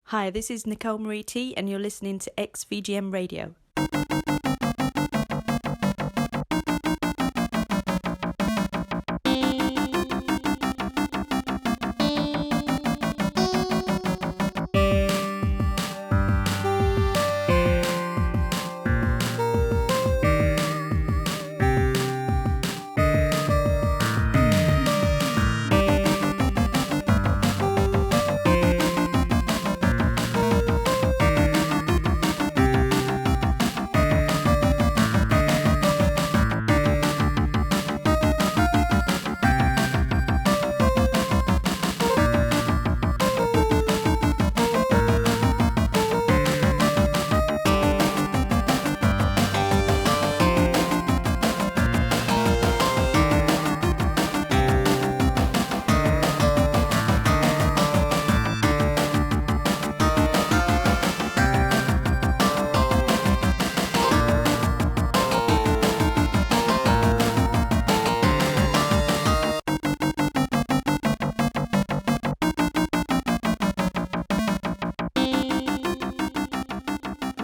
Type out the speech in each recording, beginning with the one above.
Hi, this is Nicole Marie T, and you're listening to XVGM Radio.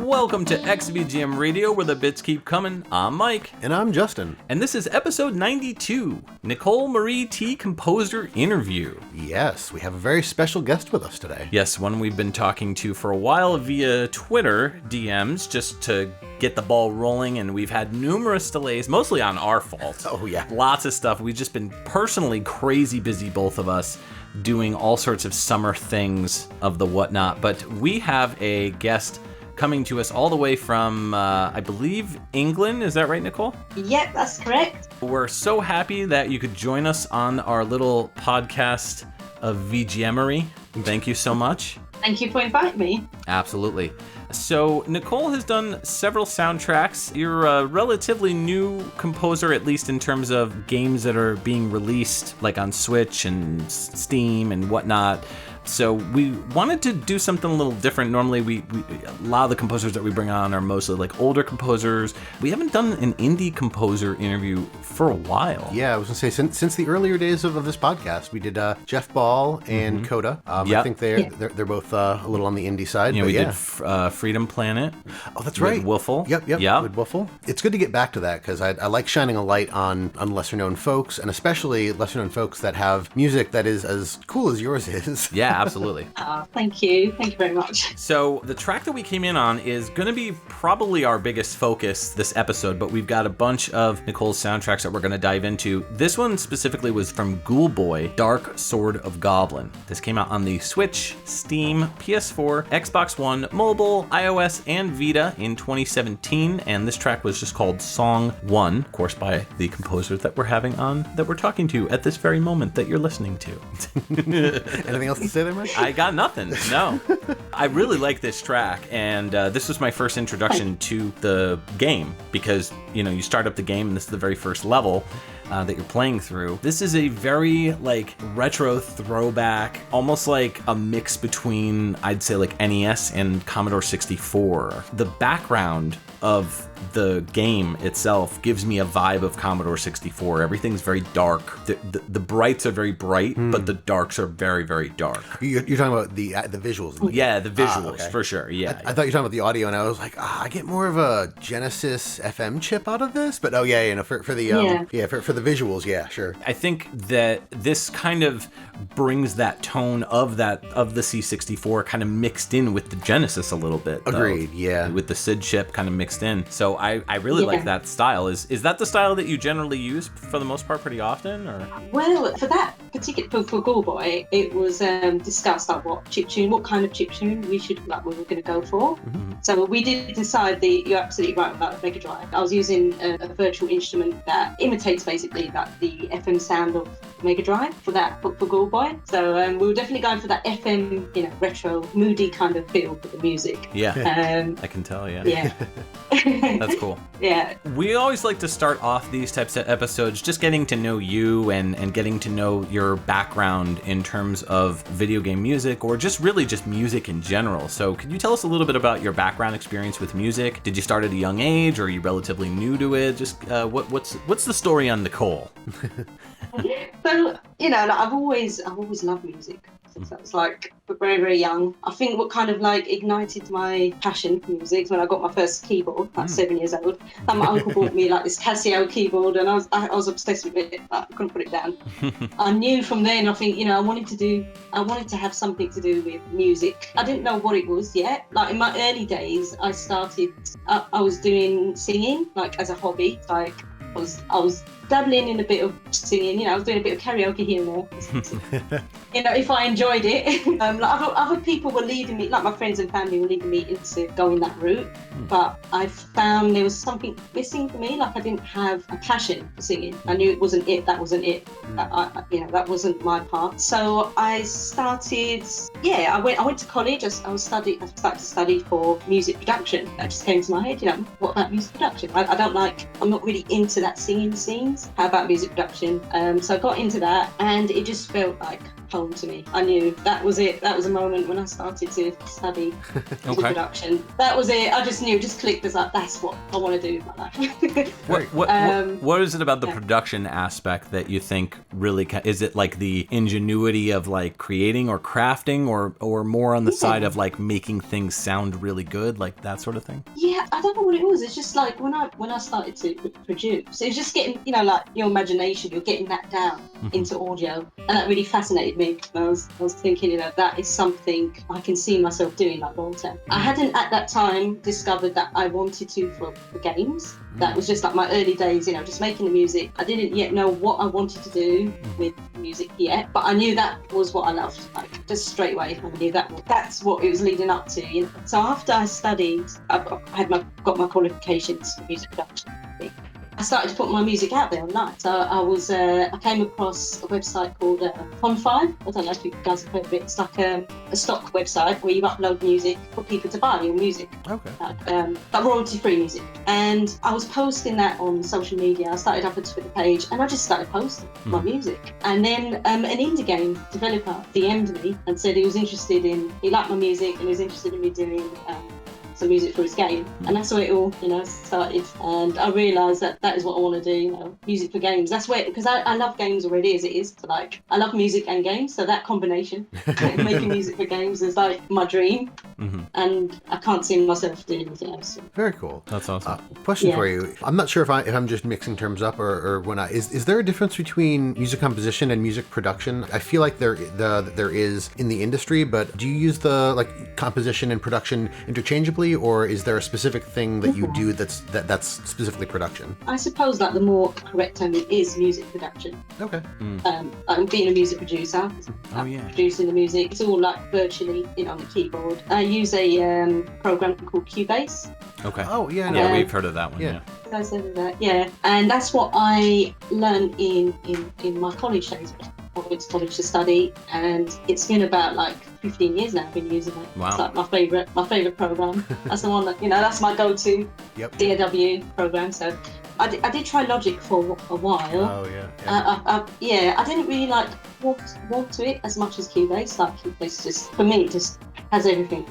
Welcome to XVGM Radio, where the bits keep coming. I'm Mike. And I'm Justin. And this is episode 92, Nicole Marie T composer interview. Yes, we have a very special guest with us today. Yes, one we've been talking to for a while via Twitter DMs, just to get the ball rolling, and we've had numerous delays, mostly on our fault. Oh, yeah. Lots of stuff. We've just been personally crazy busy, both of us, doing all sorts of summer things of the whatnot. But we have a guest coming to us all the way from, I believe, England. Is that right, Nicole? Yep, that's correct. We're so happy that you could join us on our little podcast of VGMery. Thank you so much. Thank you for inviting me. Absolutely. So, Nicole has done several soundtracks. You're a relatively new composer, at least in terms of games that are being released, like on Switch and Steam and whatnot. So we wanted to do something a little different. Normally, we a lot of the composers that we bring on are mostly like older composers. We haven't done an indie composer interview for a while. Yeah, I was gonna say since the earlier days of this podcast, we did Jeff Ball and Coda. Yep. I think they're both a little on the indie side. Yeah, we did Freedom Planet. Oh, that's right. With Woofle. Yep. With Woofle. It's good to get back to that because I like shining a light on lesser known folks, and especially lesser known folks that have music that is as cool as yours is. Yeah. Absolutely. Thank you. Thank you very much. So the track that we came in on is going to be probably our biggest focus this episode, but we've got a bunch of Nicole's soundtracks that we're going to dive into. This one specifically was from Ghoulboy, Dark Sword of Goblin. This came out on the Switch, Steam, PS4, Xbox One, mobile, iOS, and Vita in 2017, and this track was just called Song 1, of course by the composer that we're talking to at this very moment that you're listening to. Anything else to say there, Mike? I got nothing. No. I really like this track, and this was my first introduction to the game because, you start up the game and this is the very first level that you're playing through. This is a very retro throwback, almost like a mix between, I'd say, like NES and Commodore 64. The background of the game itself gives me a vibe of Commodore 64. Everything's very dark. The brights are very bright, but the darks are very, very dark. You're talking about the visuals. Yeah, the visuals, okay. For sure, yeah. I thought you were talking about the audio, and I was like, I get more of a Genesis FM chip out of this, but for the visuals, yeah, sure. I think that this kind of brings that tone of the C64 kind of mixed in with the Genesis a little bit. Agreed, yeah. With the SID chip kind of mixed in. So I really like that style. Is that the style that you generally use for the most part pretty often? Or? Well, for that particular for Ghoulboy, it was discussed what kind of chip tune we were going to go for. Mm-hmm. So we did decide you're absolutely right about the Mega Drive. I was using a virtual instrument that imitates basically the FM sound of Mega Drive for Ghoulboy. So we were definitely going for that FM, retro, moody kind of feel for the music. Yeah, I can tell. Yeah. That's cool. Yeah. We always like to start off these types of episodes just getting to know you and getting to know your background in terms of video game music or just music in general. So could you tell us a little bit about your background experience with music? Did you start at a young age or are you relatively new to it? Just what's the story on Nicole? So, I've always loved music. since I was like very, very young. I think what kind of like ignited my passion for music when I got my first keyboard, like 7 years old. And my uncle bought me like this Casio keyboard, and I was obsessed with it. I couldn't put it down. I knew from then, I think, I wanted to have something to do with music. I didn't know what it was yet. Like in my early days, I was doing singing like as a hobby. Like I was dabbling in a bit of singing, I was doing a bit of karaoke here and there. If I enjoyed it. Like other people were leading me, like my friends and family were leading me into going that route. But I found there was something missing for me. Like I didn't have a passion for singing. I knew it wasn't it. That wasn't it. That wasn't my part. So I started. I went to college. I started to study for music production. That just came to my head. What about music production? I'm not really into that singing scene. How about music production? So I got into that, and it just felt like home to me. I knew that was it. That was a moment when I started to study music production. That was it. I just knew, just clicked as like, that's what I want to do with my life. What is it about the production aspect that you think really is it like the ingenuity of like creating or crafting, or more on the side of like making things sound really good, like that sort of thing? Yeah, I don't know what it was. It's just like when I started to produce, it was just getting, like your imagination, you're getting that down into audio, and that really fascinated me. I was thinking, that is something I can see myself doing like long term. I hadn't at that time discovered that I wanted to for games. That was just like my early days, just making the music. I didn't yet know what I wanted to do with music yet, but I knew that was what I loved. Like just straight away, I knew that's what it was leading up to. So after I studied, I got my qualifications for music production. I started to put my music out there online. So I came across a website called Pon5. I don't know if you guys have heard of it. It's like a stock website where you upload music for people to buy your music. Okay. Like royalty-free music. And I was posting that on social media. I started up a Twitter page, and I just started posting my music. And then an indie game developer DM'd me and said he liked my music and he was interested in me doing some music for his game, and that's where it all started. And I realised that is what I want to do, music for games. That's where, because I love games already as it is. So like I love music and games, so that combination, making music for games is like my dream. And I can't see myself doing anything else. Very cool. That's awesome. Question for you. I'm not sure if I'm just mixing terms up or when is there a difference between music composition and music production? I feel like there is in the industry, but do you use the like composition and production interchangeably, or is there a specific thing that you do that's specifically production? I suppose like the more correct term is music production. Okay. I'm being a music producer. Producing the music. It's all like virtually, on the keyboard. I use a program called Cubase. Okay. Oh yeah, yeah, we've heard of that one. Yeah. Guys heard of that? Yeah, and that's what I learned in my college days. I went to college to study, and it's been about like 15 years now I've been using it. Wow. It's like my favourite program. That's the one that, that's my go-to DAW program. So I did try Logic for a while. Oh yeah. I didn't really like walk to it as much as Cubase. Like Cubase just, for me, it just has everything.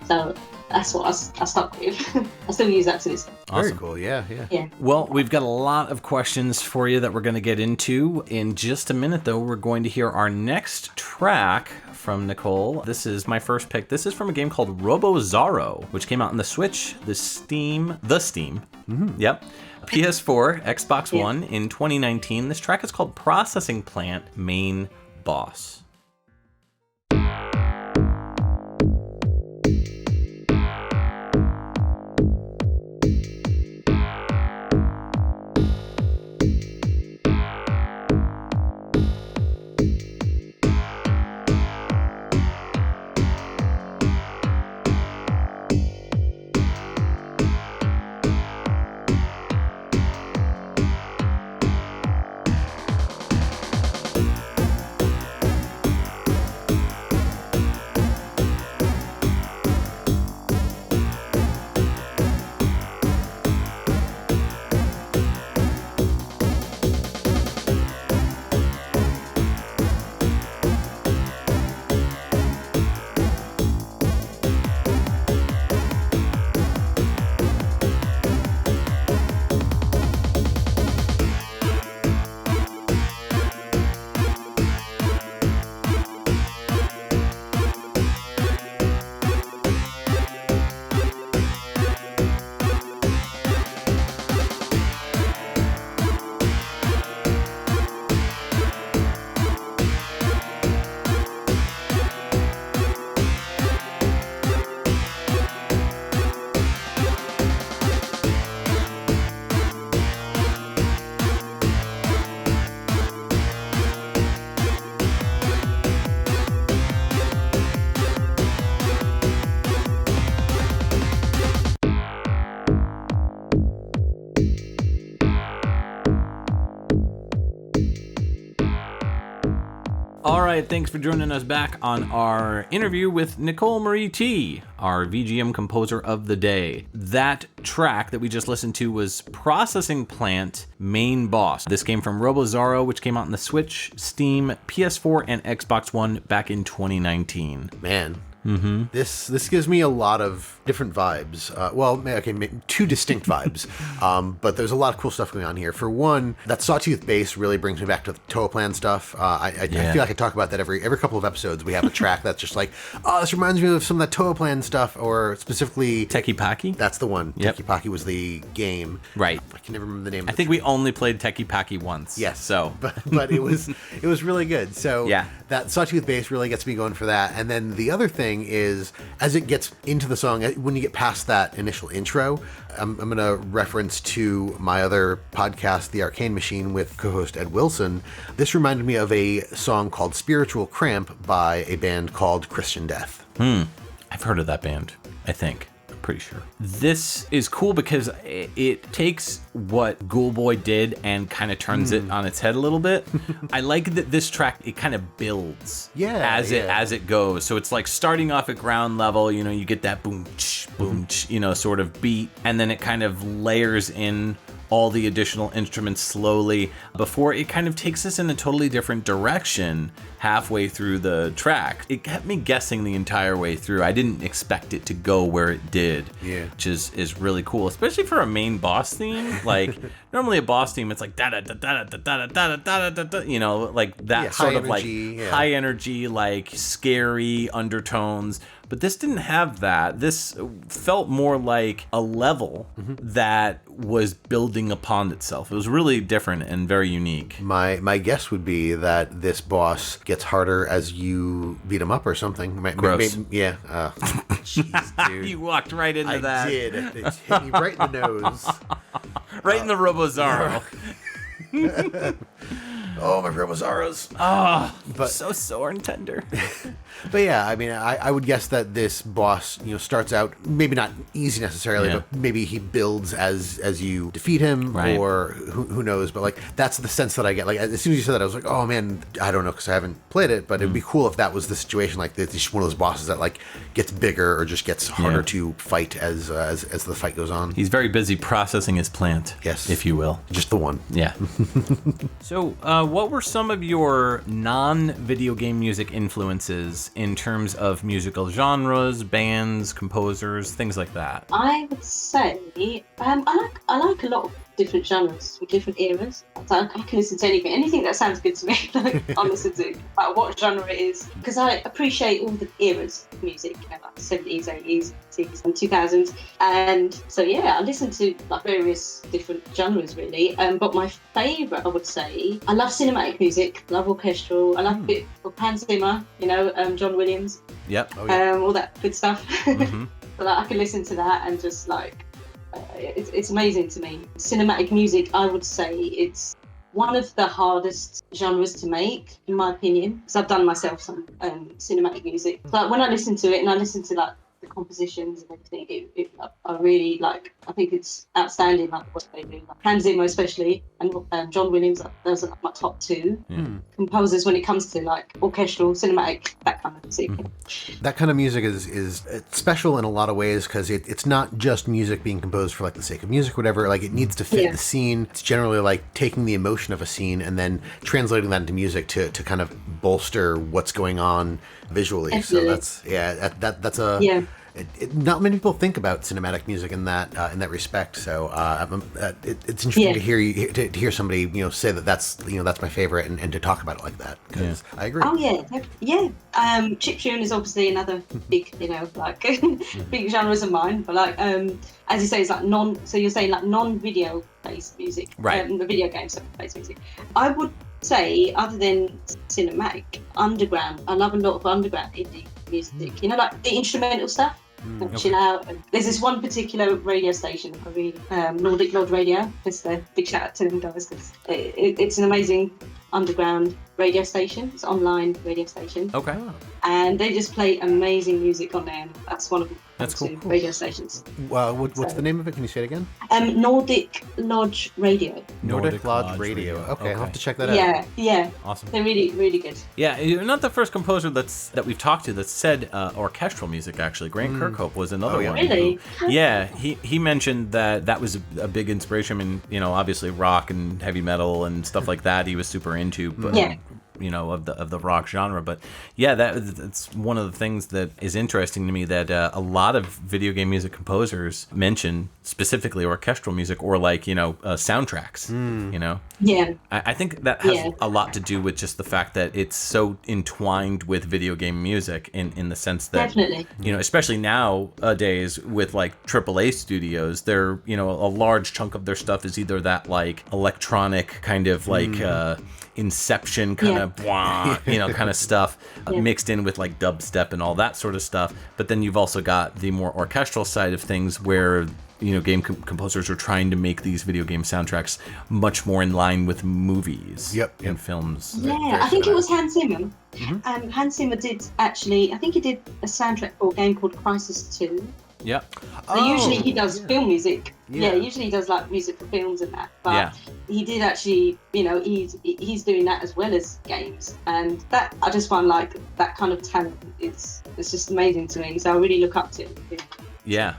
So that's what I stuck with. I still use that to this day. Awesome. Very cool, yeah. Well, we've got a lot of questions for you that we're going to get into. In just a minute, though, we're going to hear our next track from Nicole. This is my first pick. This is from a game called Robozarro, which came out on the Switch, the Steam. Yep. PS4, Xbox One in 2019. This track is called Processing Plant Main Boss. right, thanks for joining us back on our interview with Nicole Marie T, our VGM composer of the day. That track that we just listened to was Processing Plant Main Boss. This came from Robozarro, which came out on the Switch, Steam, PS4, and Xbox One back in 2019. Man. This gives me a lot of different vibes. Two distinct vibes. But there's a lot of cool stuff going on here. For one, that Sawtooth bass really brings me back to the Toaplan stuff. I feel like I talk about that every couple of episodes. We have a track that's just like, oh, this reminds me of some of that Toaplan stuff, or specifically Tekkipaki? That's the one. Yep. Tekkipaki was the game. Right. I can never remember the name. I think we only played Tekkipaki once. Yes. So, but it was really good. So yeah, that Sawtooth bass really gets me going for that. And then the other thing is, as it gets into the song, when you get past that initial intro, I'm going to reference to my other podcast, The Arcane Machine, with co-host Ed Wilson. This reminded me of a song called Spiritual Cramp by a band called Christian Death. I've heard of that band, I think. Pretty sure. This is cool because it takes what Ghoulboy did and kind of turns it on its head a little bit. I like that this track, it kind of builds as it goes. So it's like starting off at ground level, you get that boom, boom, sort of beat, and then it kind of layers in all the additional instruments slowly before it kind of takes us in a totally different direction halfway through the track. It kept me guessing the entire way through. I didn't expect it to go where it did, which is really cool, especially for a main boss theme. Like normally a boss theme, it's like da da da da da da da da da da, like that sort of energy, like high energy, like scary undertones. But this didn't have that. This felt more like a level that was building upon itself. It was really different and very unique. My guess would be that this boss gets harder as you beat him up or something. Gross. Jeez, dude. You walked right into that. I did. It hit me right in the nose. Right in the Robozarro. Oh, my Robozarros. But so sore and tender. But yeah, I mean, I would guess that this boss, starts out maybe not easy necessarily, but maybe he builds as you defeat him, or who knows. But like that's the sense that I get. Like as soon as you said that, I was like, oh man, I don't know because I haven't played it, but it'd be cool if that was the situation. Like it's just one of those bosses that like gets bigger or just gets harder to fight as the fight goes on. He's very busy processing his plant, if you will. Just the one. Yeah. So, what were some of your non-video game music influences in terms of musical genres, bands, composers, things like that? I would say I like a lot of different genres with different eras. So I can listen to anything that sounds good to me. I'll listen to, no matter what genre it is, because I appreciate all the eras of music, like 70s, 80s, 60s, and 2000s. And so I listen to like various different genres really. But my favourite, I would say, I love cinematic music, love orchestral, I love a bit of Hans Zimmer, John Williams. Yep. All that good stuff. So I can listen to that and just like. It's amazing to me. Cinematic music, I would say it's one of the hardest genres to make, in my opinion, because I've done myself some cinematic music. But when I listen to it and I listen to like the compositions and everything, I really like. I think it's outstanding, like what they do. Like Hans Zimmer especially, and John Williams. Those are like my top two composers when it comes to like orchestral, cinematic, that kind of music. That kind of music is it's special in a lot of ways because it's not just music being composed for like the sake of music, or whatever. Like it needs to fit the scene. It's generally like taking the emotion of a scene and then translating that into music to kind of bolster what's going on visually. Absolutely. So that's a not many people think about cinematic music in that respect. So it's interesting to hear somebody somebody that's my favorite and to talk about it like that because I agree. Oh yeah. Chiptune is obviously another big big genres of mine, but like as you say, it's like so you're saying like non-video based music, right? The video games based music. I would say, other than cinematic, underground. I love a lot of underground indie music. Like the instrumental stuff. Chill out. And there's this one particular radio station, Nordic Lord Radio. Just a big shout out to them guys because it's an amazing underground radio station. It's an online radio station. Okay. and they just play amazing music on there. That's one of the That's cool. radio stations. What's the name of it? Can you say it again? Nordic Lodge Radio. Nordic Lodge Radio. Okay, I'll have to check that out. Yeah. Awesome. They're really, really good. Yeah, you're not the first composer that we've talked to that said orchestral music, actually. Grant Kirkhope was another one. Really? Yeah, he mentioned that was a big inspiration. I mean, you know, obviously rock and heavy metal and stuff like that he was super into, but you know, of the rock genre. But yeah, that's one of the things that is interesting to me, that a lot of video game music composers mention specifically orchestral music, or like, you know, soundtracks, you know? Yeah. I think that has a lot to do with just the fact that it's so entwined with video game music in the sense that, Definitely. you know, especially nowadays with like AAA studios, they're, you know, a large chunk of their stuff is either that like electronic kind of like Inception kind of you know, kind of stuff mixed in with like dubstep and all that sort of stuff. But then you've also got the more orchestral side of things where, you know, game composers are trying to make these video game soundtracks much more in line with movies and films. Yeah, I think it was Hans Zimmer. Hans Zimmer did actually, I think he did a soundtrack for a game called Crisis 2. Yeah. So usually he does film music. Yeah, usually he does like music for films and that. But he did actually, you know, he's doing that as well as games. And that, I just find like that kind of talent, it's just amazing to me. So I really look up to him. Yeah.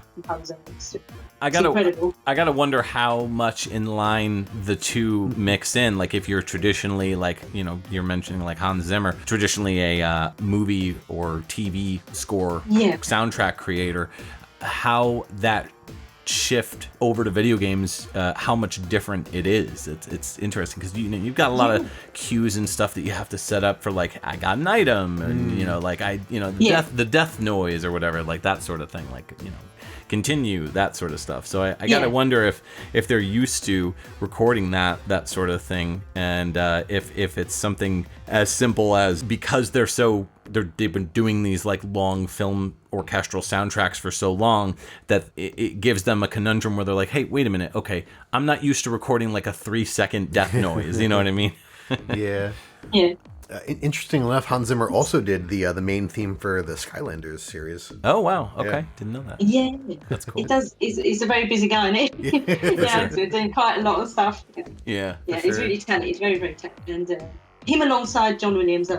I gotta wonder how much in line the two mix in. Like if you're traditionally, like, you know, you're mentioning like Hans Zimmer, traditionally a movie or TV score soundtrack creator, how that shift over to video games, how much different it is. It's interesting because you've got a lot of cues and stuff that you have to set up for, like, I got an item, and you know, like the death noise or whatever, like that sort of thing, like, you know, continue, that sort of stuff. So I gotta wonder if they're used to recording that sort of thing, and if it's something as simple as, because they've been doing these like long film orchestral soundtracks for so long, that it gives them a conundrum where they're like, hey, wait a minute, okay, I'm not used to recording like a 3-second death noise, you know what I mean? Yeah. Interesting enough, Hans Zimmer also did the main theme for the Skylanders series. Oh wow, okay, didn't know that. Yeah, that's cool. It does. He's a very busy guy, isn't he? So doing quite a lot of stuff. Yeah, he's really talented. He's very, very talented, and him alongside John Williams.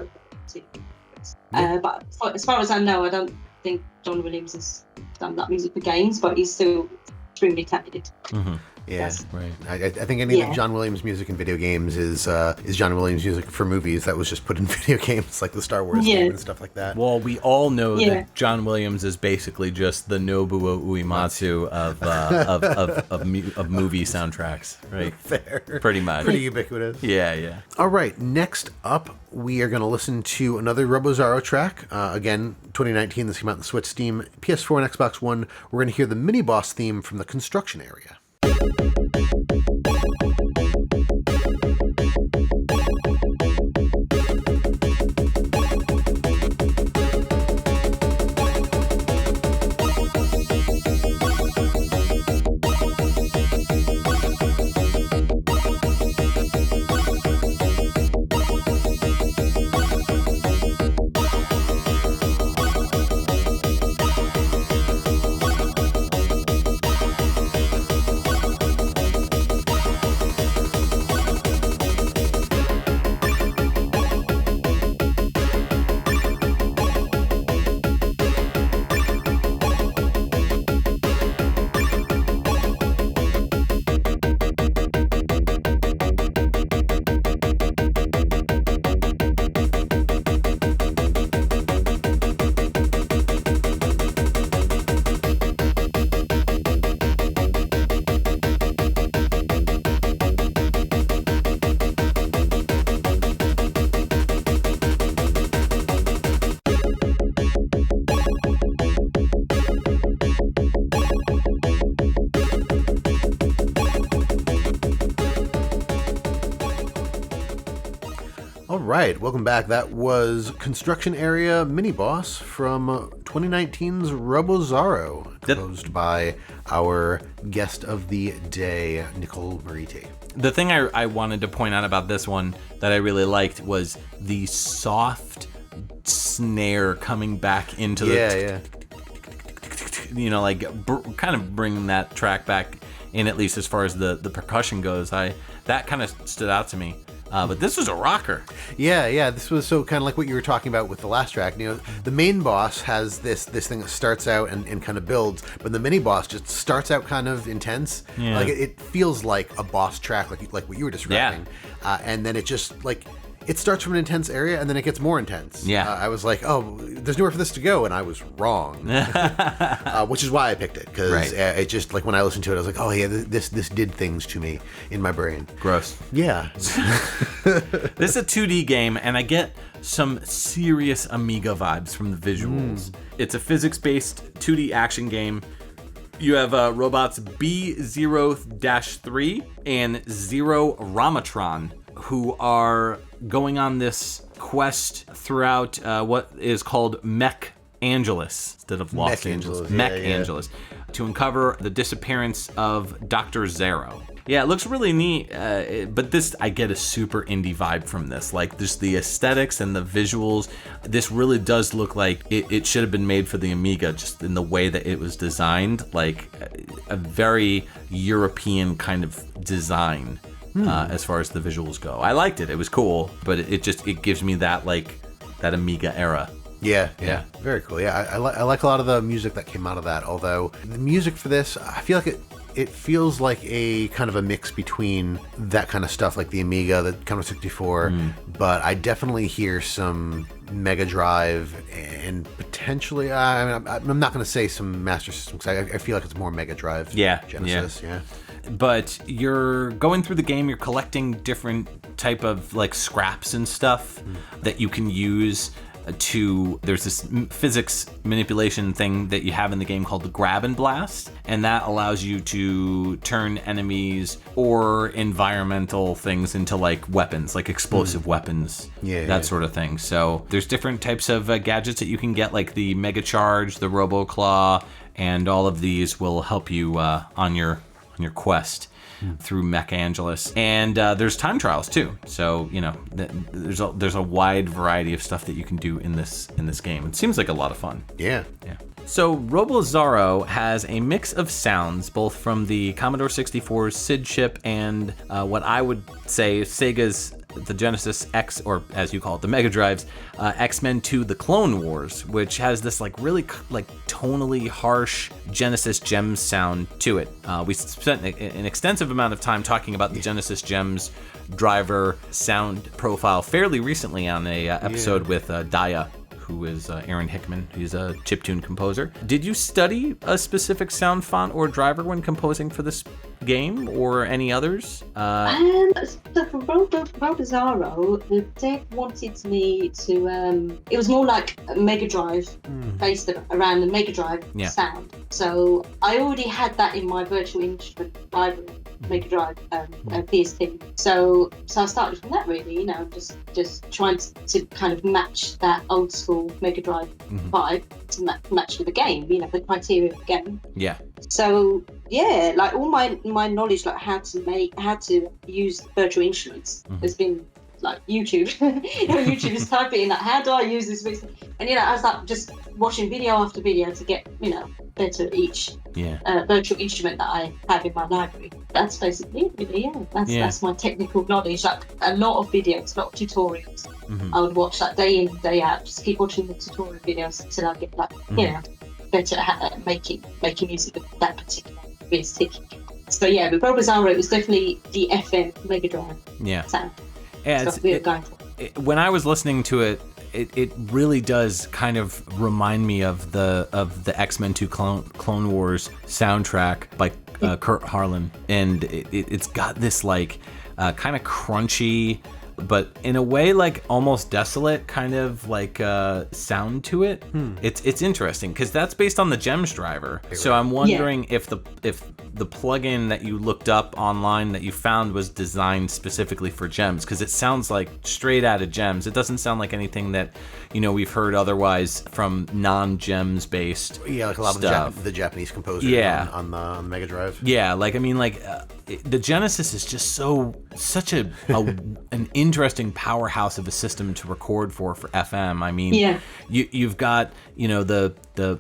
But as far as I know, I don't think John Williams has done that music for games, but he's still extremely talented. Mm-hmm. Yeah, yes. Right. I think any of John Williams music in video games is John Williams music for movies that was just put in video games, like the Star Wars game and stuff like that. Well, we all know that John Williams is basically just the Nobuo Uematsu of movie soundtracks, right? Fair. Pretty much. Pretty ubiquitous. Yeah. All right, next up, we are going to listen to another Robozarro track. Again, 2019, this came out on Switch, Steam, PS4, and Xbox One. We're going to hear the mini-boss theme from the construction area. Right, welcome back. That was Construction Area Mini Boss from 2019's Robozarro, composed by our guest of the day, Nicole Marie T. The thing I wanted to point out about this one that I really liked was the soft snare coming back into Yeah. you know, like kind of bringing that track back in, at least as far as the percussion goes. That kind of stood out to me. But this was a rocker. Yeah. This was so kind of like what you were talking about with the last track. You know, the main boss has this thing that starts out and kind of builds, but the mini boss just starts out kind of intense. Yeah. Like it feels like a boss track, like what you were describing. Yeah. And then it just like it starts from an intense area and then it gets more intense. Yeah. I was like, oh, there's nowhere for this to go, and I was wrong. Which is why I picked it, because it just like when I listened to it, I was like, oh yeah, this did things to me in my brain. Gross. Yeah. This is a 2D game, and I get some serious Amiga vibes from the visuals. It's a physics-based 2D action game. You have robots B0-3 and Zero Ramatron, who are going on this quest throughout what is called Mech Angeles instead of Los Angeles. Mech Angeles, to uncover the disappearance of Dr. Zarro. Yeah, it looks really neat, but this, I get a super indie vibe from this. Like, just the aesthetics and the visuals. This really does look like it should have been made for the Amiga, just in the way that it was designed. Like, a very European kind of design. As far as the visuals go, I liked it. It was cool, but it gives me that that Amiga era. Yeah, very cool. Yeah, I like a lot of the music that came out of that. Although the music for this, I feel like it feels like a kind of a mix between that kind of stuff, like the Amiga, the Commodore 64. But I definitely hear some Mega Drive and potentially, I'm not going to say some Master System, because I feel like it's more Mega Drive. Genesis. Yeah. But you're going through the game, you're collecting different type of like scraps and stuff that you can use there's this physics manipulation thing that you have in the game called the grab and blast, and that allows you to turn enemies or environmental things into like weapons, like explosive weapons, that sort of thing. So there's different types of gadgets that you can get, like the Mega Charge, the Robo Claw, and all of these will help you on your quest through Mech Angeles. And there's time trials too, so you know there's a wide variety of stuff that you can do in this game. It seems like a lot of fun. Yeah. So Robozarro has a mix of sounds, both from the Commodore 64's SID chip and what I would say Sega's the Genesis X, or as you call it, the Mega Drive's X-Men 2: The Clone Wars, which has this like really like tonally harsh Genesis Gems sound to it. We spent an extensive amount of time talking about the Genesis Gems driver sound profile fairly recently on a episode with Daya, who is Aaron Hickman. He's a chiptune composer. Did you study a specific sound font or driver when composing for this game, or any others? So for Robozarro, the dev wanted me to. It was more like a Mega Drive, based around the Mega Drive sound. So I already had that in my virtual instrument library. Mega Drive PSP. So I started from that, really, you know, just trying to kind of match that old school Mega Drive vibe to match with the game, you know, the criteria of the game. Yeah. So yeah, like all my knowledge, like how to use virtual instruments has been like YouTube. You know, YouTube is typing in like, how do I use this? And you know, I was like just watching video after video to get, you know, better at each virtual instrument that I have in my library. That's basically it, really. That's my technical knowledge. Like a lot of videos, a lot of tutorials. I would watch like day in, day out. Just keep watching the tutorial videos until I get like you know, better at making music with that particular stick. So yeah, but Robozarro was definitely the FM Mega Drive sound. Yeah, so we were going for. When I was listening to it, it really does kind of remind me of the X-Men 2 Clone Wars soundtrack by Kurt Harlan, and it's got this like kind of crunchy, but in a way like almost desolate kind of like sound to it. It's interesting because that's based on the Gems driver. So I'm wondering if the plugin that you looked up online that you found was designed specifically for gems, because it sounds like straight out of gems. It doesn't sound like anything that, you know, we've heard otherwise from non-gems based like a lot stuff. of the Japanese composers on the Mega Drive. Yeah, like, I mean, like, the Genesis is just such an interesting powerhouse of a system to record for FM. I mean, you've got, you know, the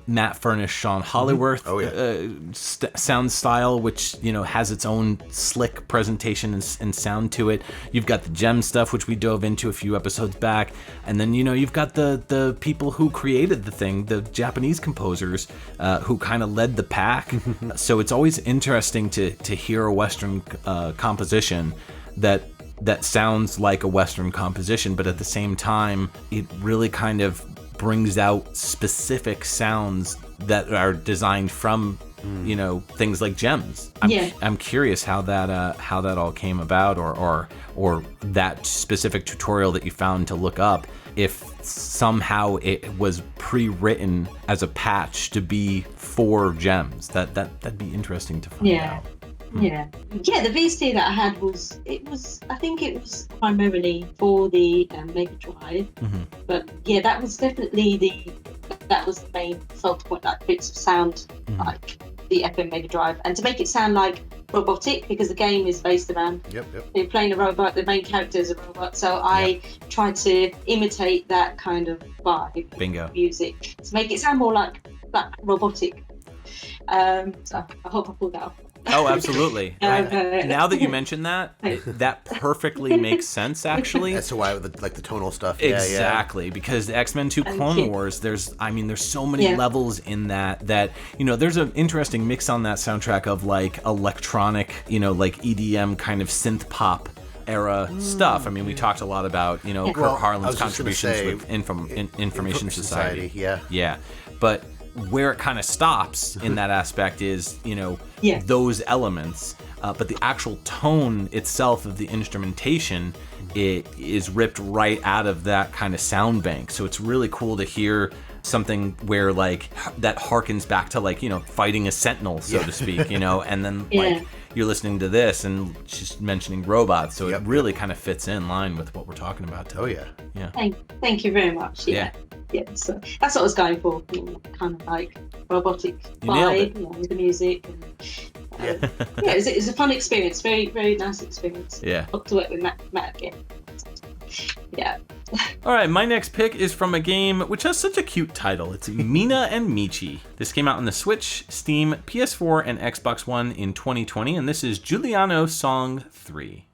Matt Furnish, Sean Hollyworth sound style, which, you know, has its own slick presentation and sound to it. You've got the gem stuff, which we dove into a few episodes back, and then, you know, you've got the people who created the thing, the Japanese composers, who kind of led the pack. So it's always interesting to hear a Western composition that sounds like a Western composition, but at the same time, it really kind of brings out specific sounds that are designed from, you know, things like gems. I'm curious how that all came about, or that specific tutorial that you found to look up, if somehow it was pre-written as a patch to be for gems. That'd be interesting to find out. Yeah, the VST that I had I think it was primarily for the Mega Drive, but yeah, that was definitely that was the main focal point, like bits of sound, like the FM Mega Drive, and to make it sound like robotic, because the game is based around you're playing a robot, the main character is a robot, so I tried to imitate that kind of vibe music to make it sound more like robotic. So I hope I pulled that off. Oh, absolutely. Now that you mention that perfectly makes sense, actually. That's why with the tonal stuff. Exactly, because the X-Men 2 Clone Wars, there's so many levels in that, you know, there's an interesting mix on that soundtrack of like electronic, you know, like EDM kind of synth pop era stuff. I mean, we talked a lot about, you know, Kurt Harlan's contributions with Information Society. Yeah. But where it kind of stops in that aspect is, you know, those elements, but the actual tone itself of the instrumentation, it is ripped right out of that kind of sound bank. So it's really cool to hear something where like that harkens back to, like, you know, fighting a sentinel, so to speak, you know, and then like you're listening to this and she's mentioning robots, so it really kind of fits in line with what we're talking about today. Thank you very much. So that's what I was going for, you know, kind of like robotic vibe, you know, with the music. And, it's a fun experience, very, very nice experience. Hope to work with Matt again. All right, my next pick is from a game which has such a cute title. It's Mina and Michi. This came out on the Switch, Steam, PS4, and Xbox One in 2020, and this is Giuliano Song 3.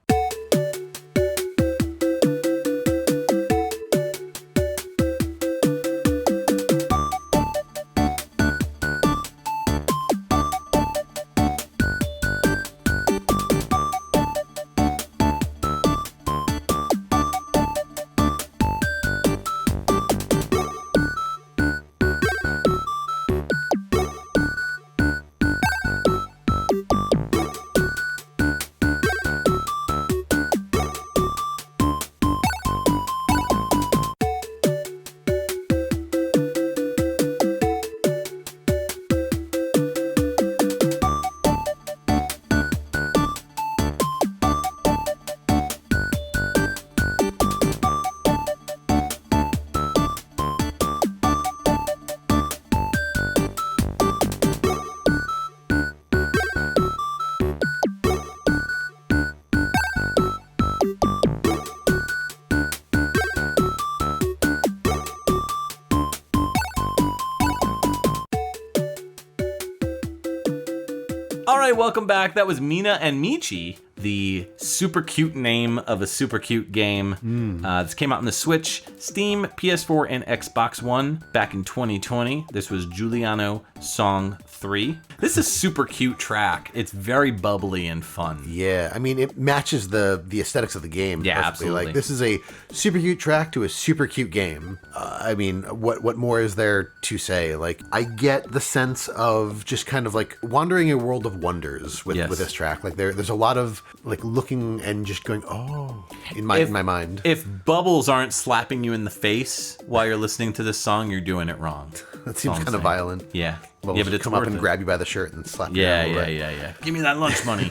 All right, welcome back. That was Mina and Michi, the super cute name of a super cute game. This came out on the Switch, Steam, PS4, and Xbox One back in 2020. This was Giuliano Song 3. This is a super cute track. It's very bubbly and fun. Yeah, I mean, it matches the aesthetics of the game. Yeah, perfectly. absolutely. Like, this is a super cute track to a super cute game. I mean, what more is there to say? Like, I get the sense of just kind of like wandering a world of wonders with this track. Like, there's a lot of like looking and just going, oh, in my mind. If bubbles aren't slapping you in the face while you're listening to this song, you're doing it wrong. That seems kind of violent. Yeah. Bubbles But it's come up worth and it. grab you by the shirt and slap you. Yeah. Give me that lunch money,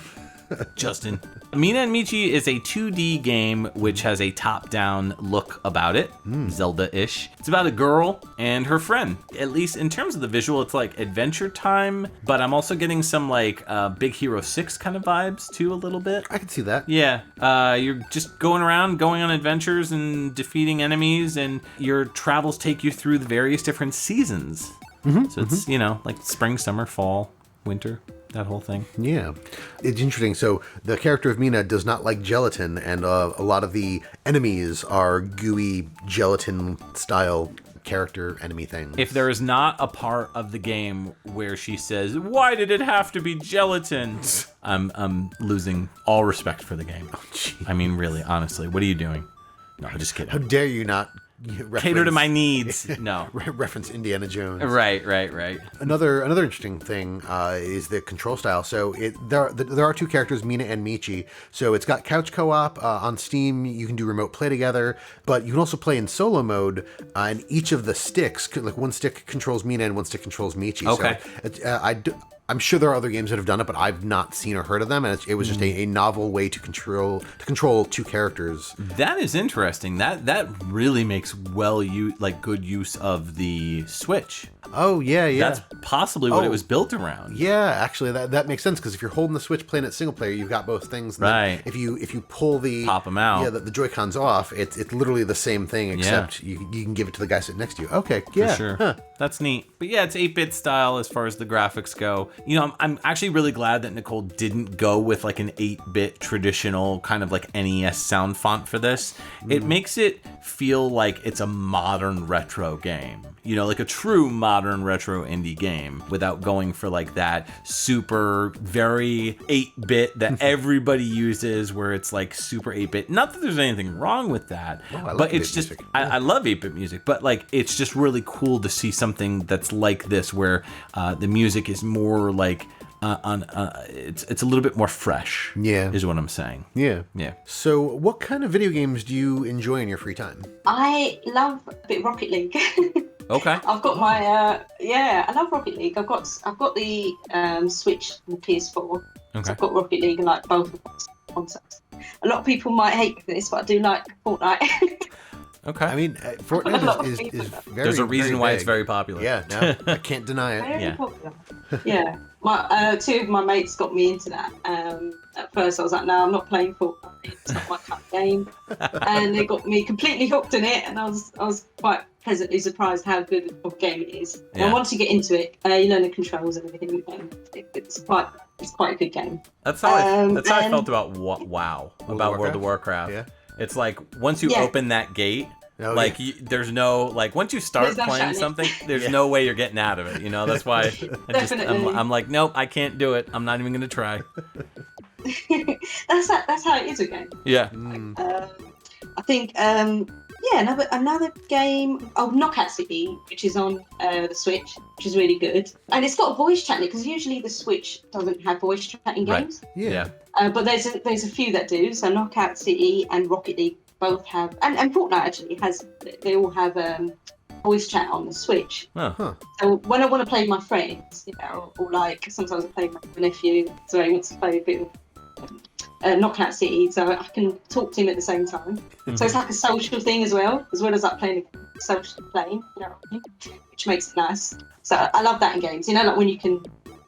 Justin. Mina and Michi is a 2D game which has a top-down look about it, Zelda-ish. It's about a girl and her friend. At least in terms of the visual, it's like Adventure Time, but I'm also getting some like Big Hero 6 kind of vibes too a little bit. I can see that. Yeah, you're just going around, going on adventures and defeating enemies, and your travels take you through the various different seasons. So it's, like spring, summer, fall, winter. That whole thing. Yeah. It's interesting. So the character of Mina does not like gelatin, and a lot of the enemies are gooey gelatin style character enemy things. If there is not a part of the game where she says, "Why did it have to be gelatin?" I'm losing all respect for the game. I mean, really, honestly, what are you doing? No, I'm just kidding. How dare you not cater to my needs? No. Reference Indiana Jones. Right. Another interesting thing is the control style. So there are two characters, Mina and Michi. So it's got couch co-op on Steam. You can do remote play together, but you can also play in solo mode. And each of the sticks, like one stick controls Mina and one stick controls Michi. Okay. So I'm sure there are other games that have done it, but I've not seen or heard of them, and it was just a novel way to control two characters. That is interesting. That really makes good use of the Switch. Oh yeah. That's possibly what it was built around. Yeah, actually, that makes sense, because if you're holding the Switch playing it single player, you've got both things. And right. If you pull pop them out, the Joy-Cons off, it's literally the same thing, except you can give it to the guy sitting next to you. Okay, yeah, for sure. Huh. That's neat. But yeah, it's 8-bit style as far as the graphics go. I'm actually really glad that Nicole didn't go with like an 8-bit traditional kind of like NES sound font for this. It makes it feel like it's a modern retro game. Like a true modern retro indie game, without going for like that super very 8-bit that everybody uses, where it's like super 8-bit. Not that there's anything wrong with that, but it's just I love 8-bit music, but like it's just really cool to see something that's like this, where the music is more like it's a little bit more fresh. Yeah, is what I'm saying. Yeah. So what kind of video games do you enjoy in your free time? I love a bit of Rocket League. Okay. I've got my I love Rocket League. I've got the Switch and the PS4. Okay. So I've got Rocket League and like both of those concepts. A lot of people might hate this, but I do like Fortnite. Okay. I mean, Fortnite is very. There's a reason why big. it's very popular. Yeah, no, I can't deny it. Very popular. Yeah. My two of my mates got me into that. At first, I was like, "No, I'm not playing Fortnite. It's not my kind of game." And they got me completely hooked in it, and I was quite pleasantly surprised how good of a game it is. And once you get into it, you learn the controls and everything. It's quite a good game. That's how I felt about WoW, about World of Warcraft. Yeah. It's like once you open that gate, there's no once you start playing something, there's no way you're getting out of it. That's why I'm like, nope, I can't do it. I'm not even gonna try. That's how it is again. Yeah. I think another game, Knockout City, which is on the Switch, which is really good, and it's got voice chatting, because usually the Switch doesn't have voice chatting games. Right. Yeah. But there's a few that do. So Knockout City and Rocket League both have, and Fortnite actually has. They all have voice chat on the Switch. So when I want to play with my friends, or like sometimes I play with my nephew, so he wants to play a bit of Knockout City, so I can talk to him at the same time. So it's like a social thing as well as like playing a social playing, which makes it nice. So I love that in games, like when you can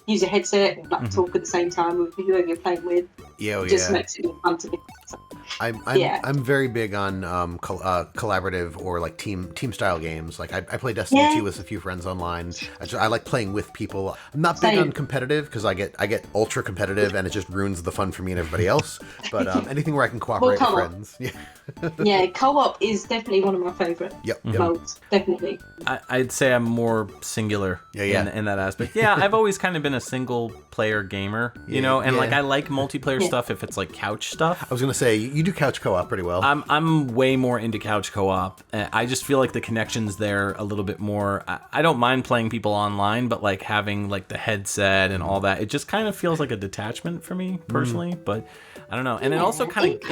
use a headset and talk at the same time with whoever you're playing with. It just makes it fun to me. So, I'm very big on collaborative or like team style games. Like I play Destiny 2 with a few friends online. I like playing with people. I'm not big on competitive, because I get ultra competitive and it just ruins the fun for me and everybody else. But anything where I can cooperate with friends. Yeah, co-op is definitely one of my favourite modes. Definitely. I'd say I'm more singular in that aspect. Yeah, I've always kind of been a single player gamer, and like I like multiplayer stuff if it's like couch stuff. I was gonna say, you do couch co-op pretty well. I'm way more into couch co-op. I just feel like the connection's there a little bit more. I don't mind playing people online, but like having like the headset and all that, it just kind of feels like a detachment for me personally. But I don't know. And it also kind of,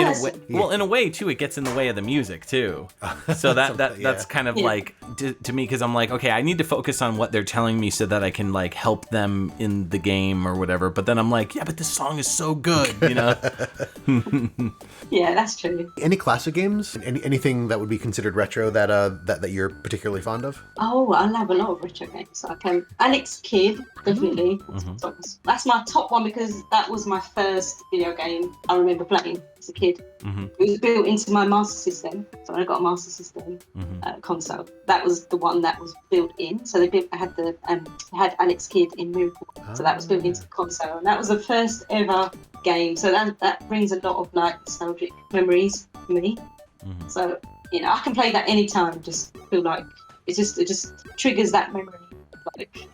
in a way too, it gets in the way of the music too. So that's kind of like to me, because I'm like, okay, I need to focus on what they're telling me so that I can like help them in the game or whatever. But then I'm like, yeah, but this song is so good, you know? Yeah, that's true. Any classic games? Anything that would be considered retro that you're particularly fond of? Oh, I love a lot of retro games. Like Alex Kidd, definitely. That's my top one because that was my first video game I remember playing as a kid. It was built into my Master System, so I got a Master System console. That was the one that was built in. So they had Alex Kidd in Miracle, so that was built into the console, and that was the first ever game. So that brings a lot of like nostalgic memories for me. So I can play that anytime. Just feel like it just triggers that memory. Like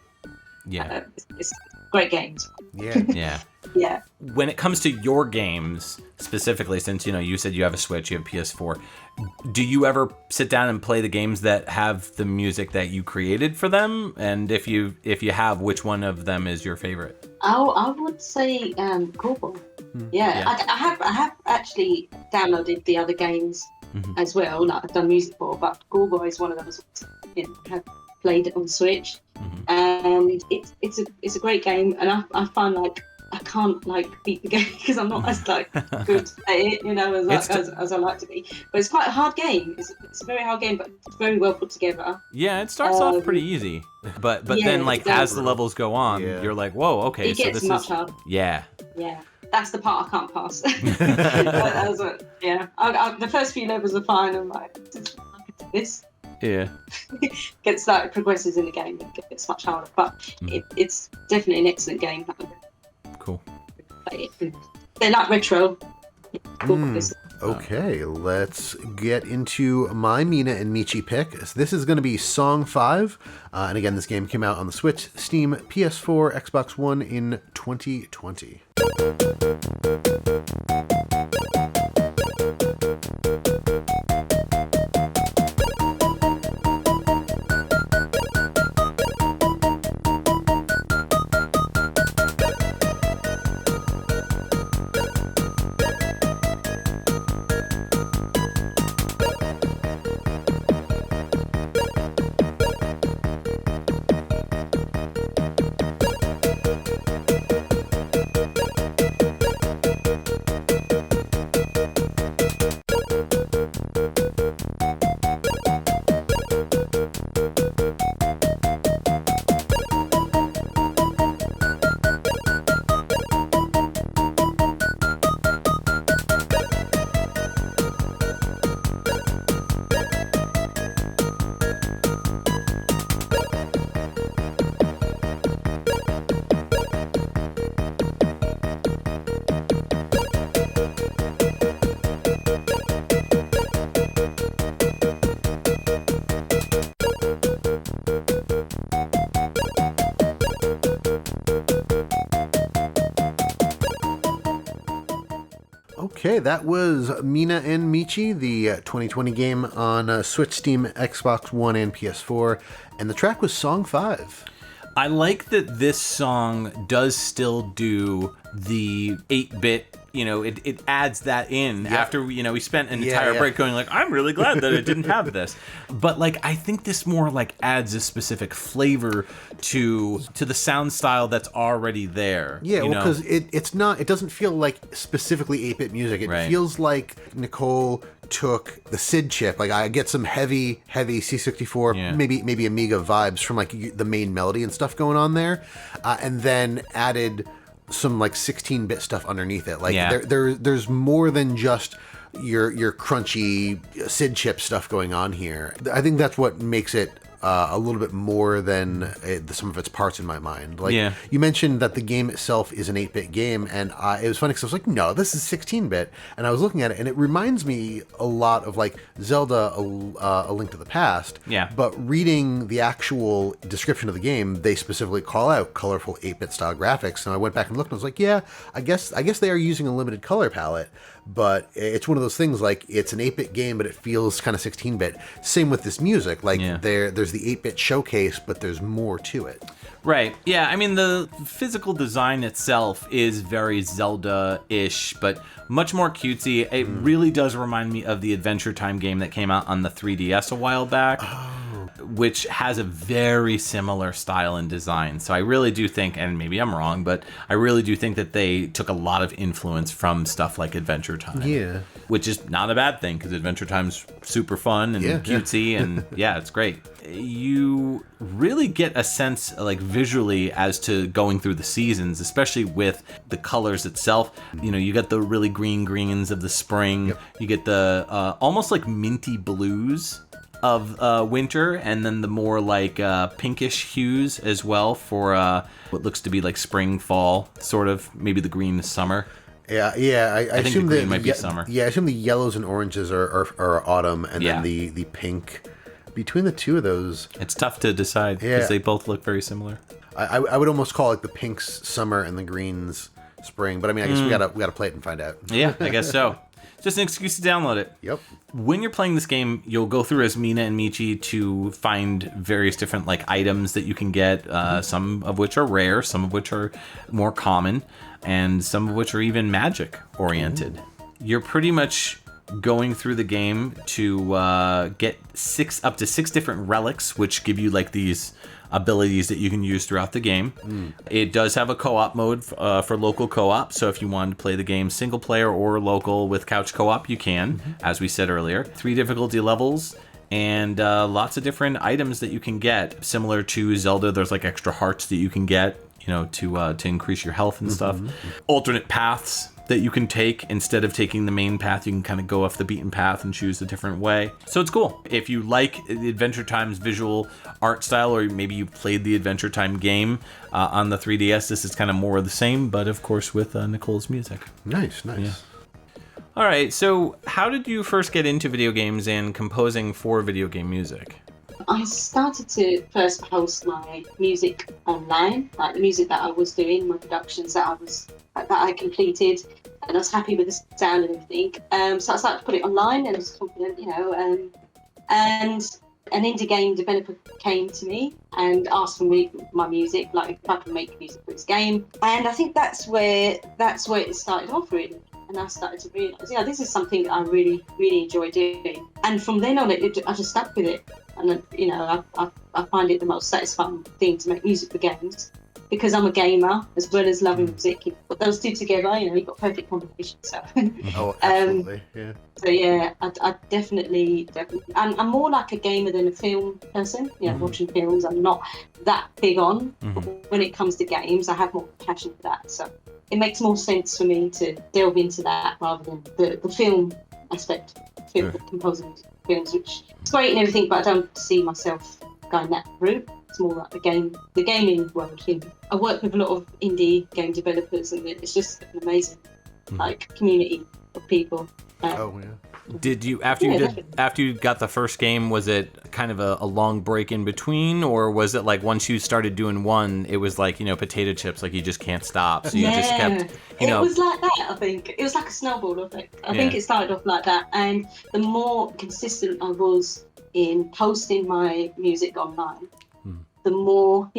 it's great games. Yeah. When it comes to your games specifically, since you said you have a Switch, you have PS4, do you ever sit down and play the games that have the music that you created for them? And if you have, which one of them is your favorite? Oh, I would say Ghoulboy. I have actually downloaded the other games as well. Like I've done music for, but Ghoulboy is one of those have played it on Switch, and it's a great game. And I find like I can't like beat the game because I'm not as like good at it, as I like to be. But it's quite a hard game. It's a very hard game, but it's very well put together. Yeah, it starts off pretty easy, but then like as the levels go on, you're like, whoa, okay, it gets much harder. Yeah. That's the part I can't pass. The first few levels are fine. I'm like, I can do this. Yeah. Gets like progresses in the game, it gets much harder, but it's definitely an excellent game. Cool. They're like retro. Okay, let's get into my Mina and Michi pick. So this is going to be Song 5. And again, this game came out on the Switch, Steam, PS4, Xbox One in 2020. Okay, that was Mina and Michi, the 2020 game on Switch, Steam, Xbox One, and PS4, and the track was Song 5. I like that this song does still do the 8-bit, it adds that in after, we spent an entire break going like, I'm really glad that it didn't have this. But like, I think this more like adds a specific flavor to the sound style that's already there. Yeah, because it doesn't feel like specifically 8-bit music. It feels like Nicole took the SID chip. Like I get some heavy C64, maybe Amiga vibes from like the main melody and stuff going on there, and then added some like 16-bit stuff underneath it. Like there's more than just your crunchy SID chip stuff going on here. I think that's what makes it a little bit more than the sum of its parts in my mind. Like, Yeah. you mentioned that the game itself is an 8-bit game, and it was funny because I was like, no, this is 16-bit. And I was looking at it, and it reminds me a lot of, like, Zelda, A Link to the Past. Yeah. But reading the actual description of the game, they specifically call out colorful 8-bit style graphics. And I went back and looked, and I was like, yeah, I guess they are using a limited color palette. But it's one of those things, like, it's an 8-bit game, but it feels kind of 16-bit. Same with this music. Like, there's the 8-bit showcase, but there's more to it. Right. Yeah, I mean, the physical design itself is very Zelda-ish, but much more cutesy. It really does remind me of the Adventure Time game that came out on the 3DS a while back. Which has a very similar style and design. So I really do think, and maybe I'm wrong, but I really do think that they took a lot of influence from stuff like Adventure Time. Yeah. Which is not a bad thing, because Adventure Time's super fun and cutesy, and yeah, it's great. You really get a sense, like, visually as to going through the seasons, especially with the colors itself. You know, you get the really green greens of the spring. Yep. You get the almost like minty blues of winter, and then the more like pinkish hues as well for what looks to be like spring, fall, sort of. Maybe the green is summer. Yeah. I think assume the green might be summer. Yeah, I assume the yellows and oranges are autumn, and then the pink. Between the two of those, it's tough to decide because they both look very similar. I would almost call it the pinks summer and the greens spring, but I mean, I guess we gotta play it and find out. Yeah, I guess so. Just an excuse to download it. Yep. When you're playing this game, you'll go through as Mina and Michi to find various different like items that you can get, some of which are rare, some of which are more common, and some of which are even magic oriented. You're pretty much going through the game to get up to six different relics, which give you like these abilities that you can use throughout the game. It does have a co-op mode for local co-op, so if you wanted to play the game single player or local with couch co-op, you can, as we said earlier. 3 difficulty levels, and lots of different items that you can get. Similar to Zelda, there's like extra hearts that you can get, you know, to increase your health and stuff. Alternate paths that you can take. Instead of taking the main path, you can kind of go off the beaten path and choose a different way. So it's cool. If you like Adventure Time's visual art style, or maybe you played the Adventure Time game on the 3DS, this is kind of more of the same, but of course with Nicole's music. Nice. Yeah. All right, so how did you first get into video games and composing for video game music? I started to first post my music online, like the music that I was doing, my productions that I completed, and I was happy with the sound and everything. So I started to put it online, and I was confident, you know. And an indie game developer came to me and asked for my music, like if I could make music for his game. And I think that's where it started off, really. And I started to realise, this is something that I really, really enjoy doing. And from then on, I just stuck with it. And, I find it the most satisfying thing to make music for games, because I'm a gamer as well as loving music. You put those two together, you've got perfect combination. So, oh, absolutely, yeah. So yeah, I definitely. I'm more like a gamer than a film person. Watching films, I'm not that big on. But when it comes to games, I have more passion for that. So it makes more sense for me to delve into that rather than the film aspect, composing films, which is great and everything, but I don't see myself going that route. It's more like the gaming world here. I work with a lot of indie game developers, and it's just an amazing community of people. Did you after you got the first game, was it kind of a long break in between, or was it like once you started doing one, it was like potato chips, like you just can't stop, so you just kept It was like that. I think it was like a snowball effect. I think it started off like that, and the more consistent I was in posting my music online, the more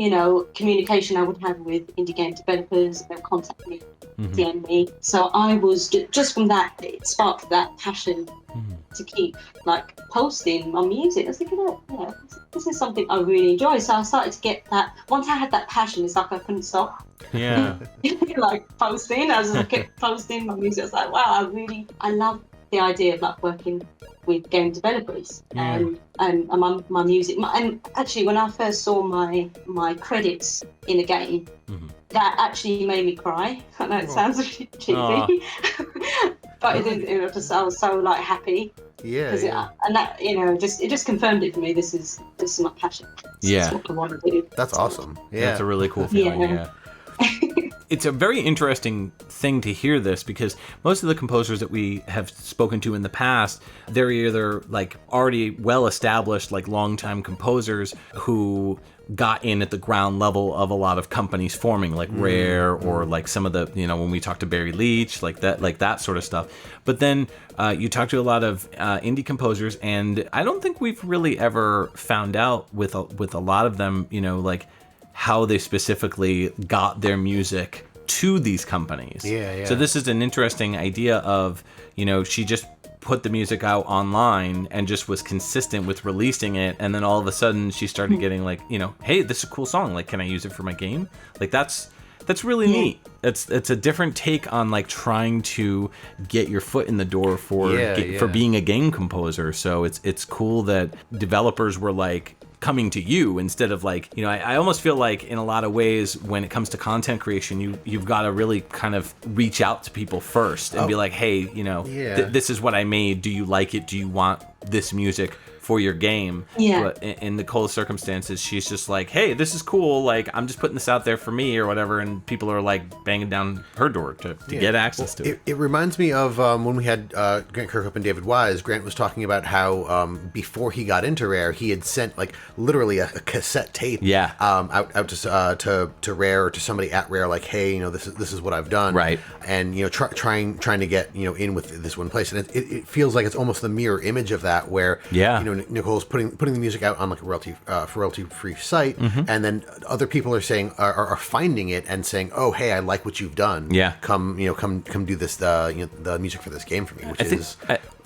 communication I would have with indie game developers. They'll contact me, DM me. So I was just from that, it sparked that passion to keep like posting my music. I was thinking, this is something I really enjoy. So I started to get that. Once I had that passion, it's like I couldn't stop. Yeah. Like posting. I just kept posting my music. I was like, wow, I love the idea of like working with game developers and my music. And actually, when I first saw my credits in a game, that actually made me cry. I know it sounds really cheesy, But I was so like happy. Yeah. And that it just confirmed it for me. This is my passion. This is what I want to do. That's awesome. Yeah, that's a really cool feeling. Yeah. It's a very interesting thing to hear this, because most of the composers that we have spoken to in the past, they're either like already well established, like longtime composers who got in at the ground level of a lot of companies forming, like Rare, or like some of the, when we talked to Barry Leach, like that sort of stuff. But then you talk to a lot of indie composers, and I don't think we've really ever found out with a lot of them, like how they specifically got their music to these companies. Yeah. So this is an interesting idea of, she just put the music out online and just was consistent with releasing it, and then all of a sudden she started getting like, hey, this is a cool song, like, can I use it for my game? Like that's really neat. It's a different take on like trying to get your foot in the door for being a game composer. So it's cool that developers were like coming to you instead of like, I almost feel like in a lot of ways when it comes to content creation, you've got to really kind of reach out to people first and be like, hey, this is what I made. Do you like it? Do you want this music for your game? But in Nicole's circumstances, she's just like, hey, this is cool, like I'm just putting this out there for me or whatever, and people are like banging down her door to get access to it. It reminds me of when we had Grant Kirkhope and David Wise. Grant was talking about how before he got into Rare, he had sent like literally a cassette tape out to Rare or to somebody at Rare, like, hey, this is what I've done, right? And trying to get in with this one place, and it feels like it's almost the mirror image of that, where Nicole's putting the music out on like a royalty-free site, and then other people are saying are finding it and saying, oh, hey, I like what you've done. Yeah, come do this the music for this game for me, which is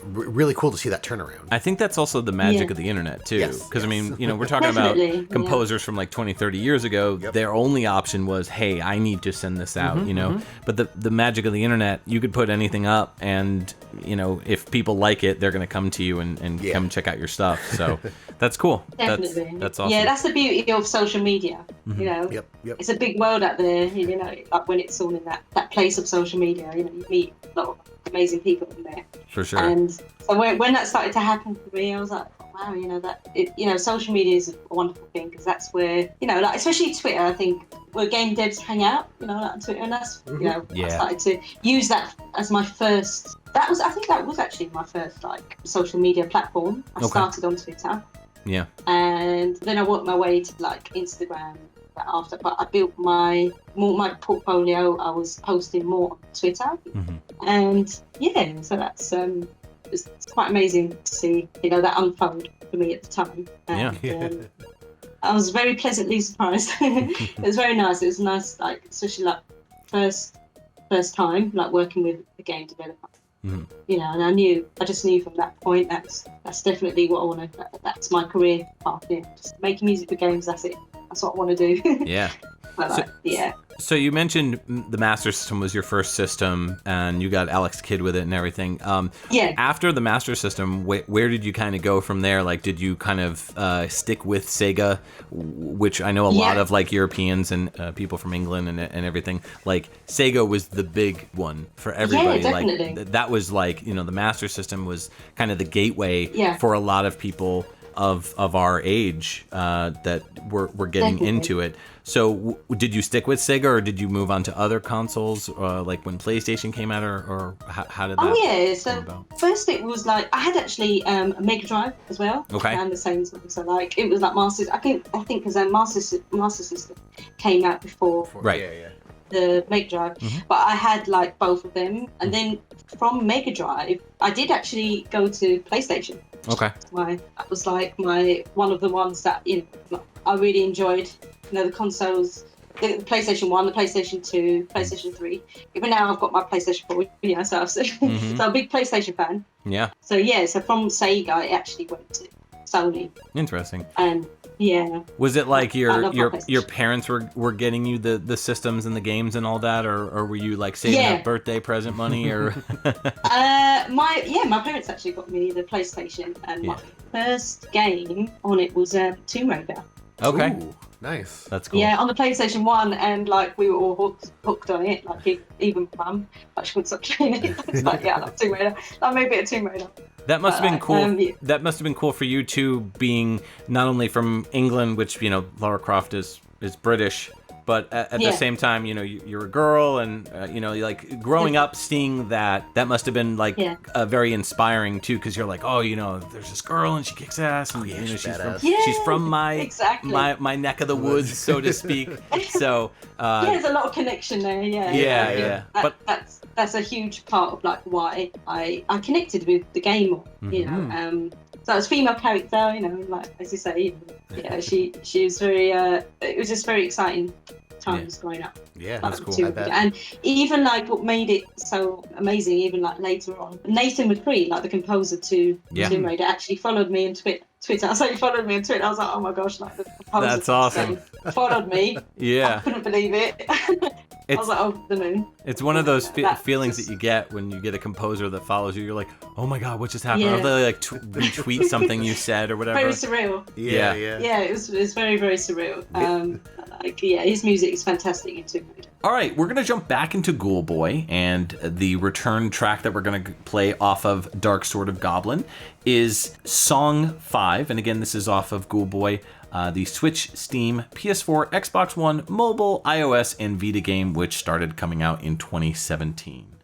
really cool to see that turnaround. I think that's also the magic of the internet too, because I mean, we're talking about composers from like 20, 30 years ago. Their only option was, hey, I need to send this out, But the magic of the internet, you could put anything up, and if people like it, they're going to come to you and come check out your stuff. So that's cool. Definitely. That's awesome. Yeah, that's the beauty of social media. Yep. It's a big world out there. Like when it's all in that place of social media, you meet a lot of amazing people in there. For sure. And so when that started to happen for me, I was like, wow, social media is a wonderful thing, because that's where, like especially Twitter, I think, where game devs hang out, like on Twitter, and that's, I started to use that as my first. I think that was actually my first like social media platform. I started on Twitter. Yeah. And then I worked my way to like Instagram after, but I built my portfolio. I was posting more on Twitter, and so that's it's quite amazing to see that unfold for me at the time. And, I was very pleasantly surprised. It was very nice. It was nice, like especially like first time like working with a game developer. And I just knew from that point that's definitely what I want to. That's my career path. Just making music for games. That's it. That's what I want to do. Yeah. Yeah. So you mentioned the Master System was your first system, and you got Alex Kidd with it and everything. After the Master System, where did you kind of go from there? Like, did you kind of stick with Sega, which I know a lot of like Europeans and people from England and everything. Like Sega was the big one for everybody. Yeah, definitely. Like that was like the Master System was kind of the gateway for a lot of people of our age that were getting into it. So did you stick with Sega, or did you move on to other consoles, like when PlayStation came out, or how did that come about? First it was like, I had actually a Mega Drive as well. And the same time. So like, it was like Masters, I think because Master System came out before. The Mega Drive, but I had like both of them, and then from Mega Drive, I did actually go to PlayStation. That was like one of the ones that I really enjoyed. The consoles, the PlayStation 1, the PlayStation 2, PlayStation 3. Even now I've got my PlayStation 4, so I'm a big PlayStation fan. Yeah. So from Sega, it actually went to Sony. Interesting. And was it like your parents were getting you the systems and the games and all that, or were you like saving up birthday present money, or? My parents actually got me the PlayStation, and my first game on it was Tomb Raider. Okay. Nice. That's cool. Yeah, on the PlayStation 1, and like we were all hooked on it. Like even Mum, like she couldn't stop playing it. It's like, yeah, like Tomb Raider. Like maybe a Tomb Raider. That must have been cool. Yeah. That must have been cool for you too, being not only from England, which Lara Croft is British, but at the same time, you're a girl, and like growing up, seeing that must have been like very inspiring too, because you're like, oh, there's this girl and she kicks ass, and she's from my neck of the woods, so to speak. So there's a lot of connection there. Yeah. But that's a huge part of like why I connected with the game more. So it's female character, like as you say, she was very. It was just very exciting times growing up. Yeah, like, that's cool. And even like what made it so amazing, even like later on, Nathan McCree, like the composer to Tomb Raider, actually followed me on Twitter. I saw he followed me on Twitter. I was like, oh my gosh, like the composer. That's awesome. Followed me. Yeah. I couldn't believe it. I was like, oh, the moon. It's one of those feelings that you get when you get a composer that follows you. You're like, oh my god, what just happened? Or they like retweet something you said or whatever. Very surreal. Yeah. Yeah, it was very, very surreal. His music is fantastic in Tomb Raider. All right, we're going to jump back into Ghoulboy, and the return track that we're going to play off of Dark Sword of Goblin is Song 5, and again, this is off of Ghoulboy, the Switch, Steam, PS4, Xbox One, mobile, iOS, and Vita game, which started coming out in 2017.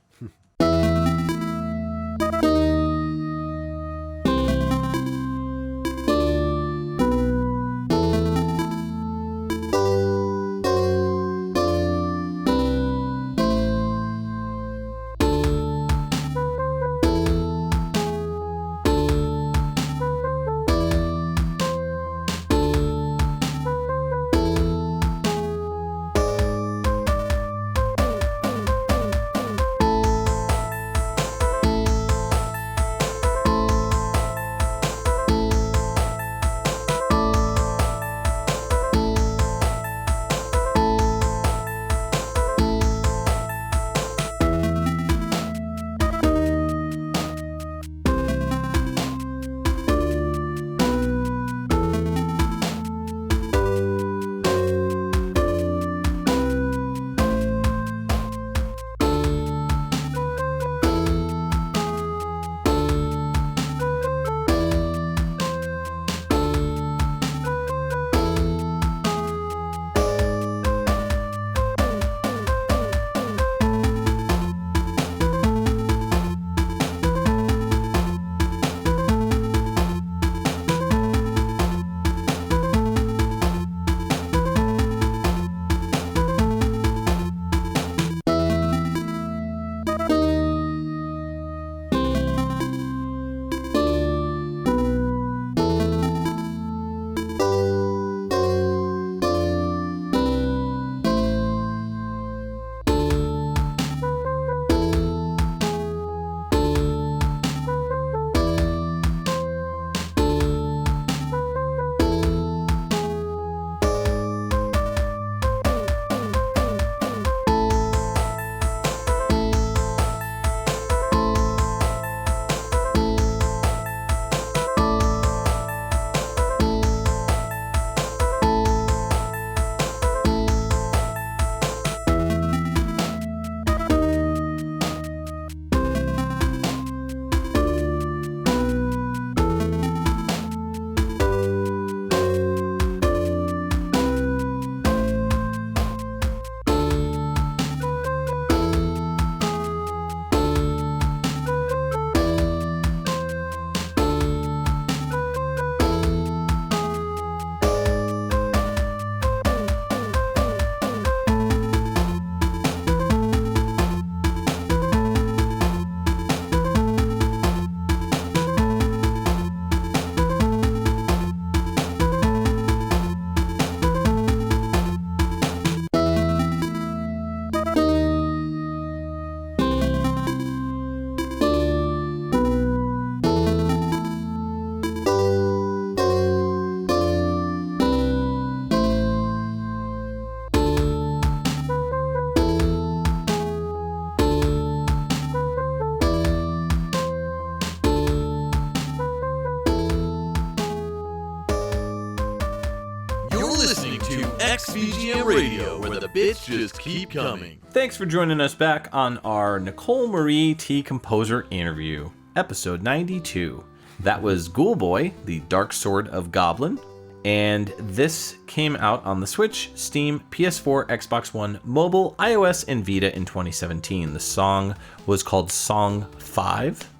XVGM Radio, where the bits just keep coming. Thanks for joining us back on our Nicole Marie T composer interview, episode 92. That was Ghoulboy, the Dark Sword of Goblin, and this came out on the Switch, Steam, PS4, Xbox One, mobile, iOS, and Vita in 2017. The song was called Song 5,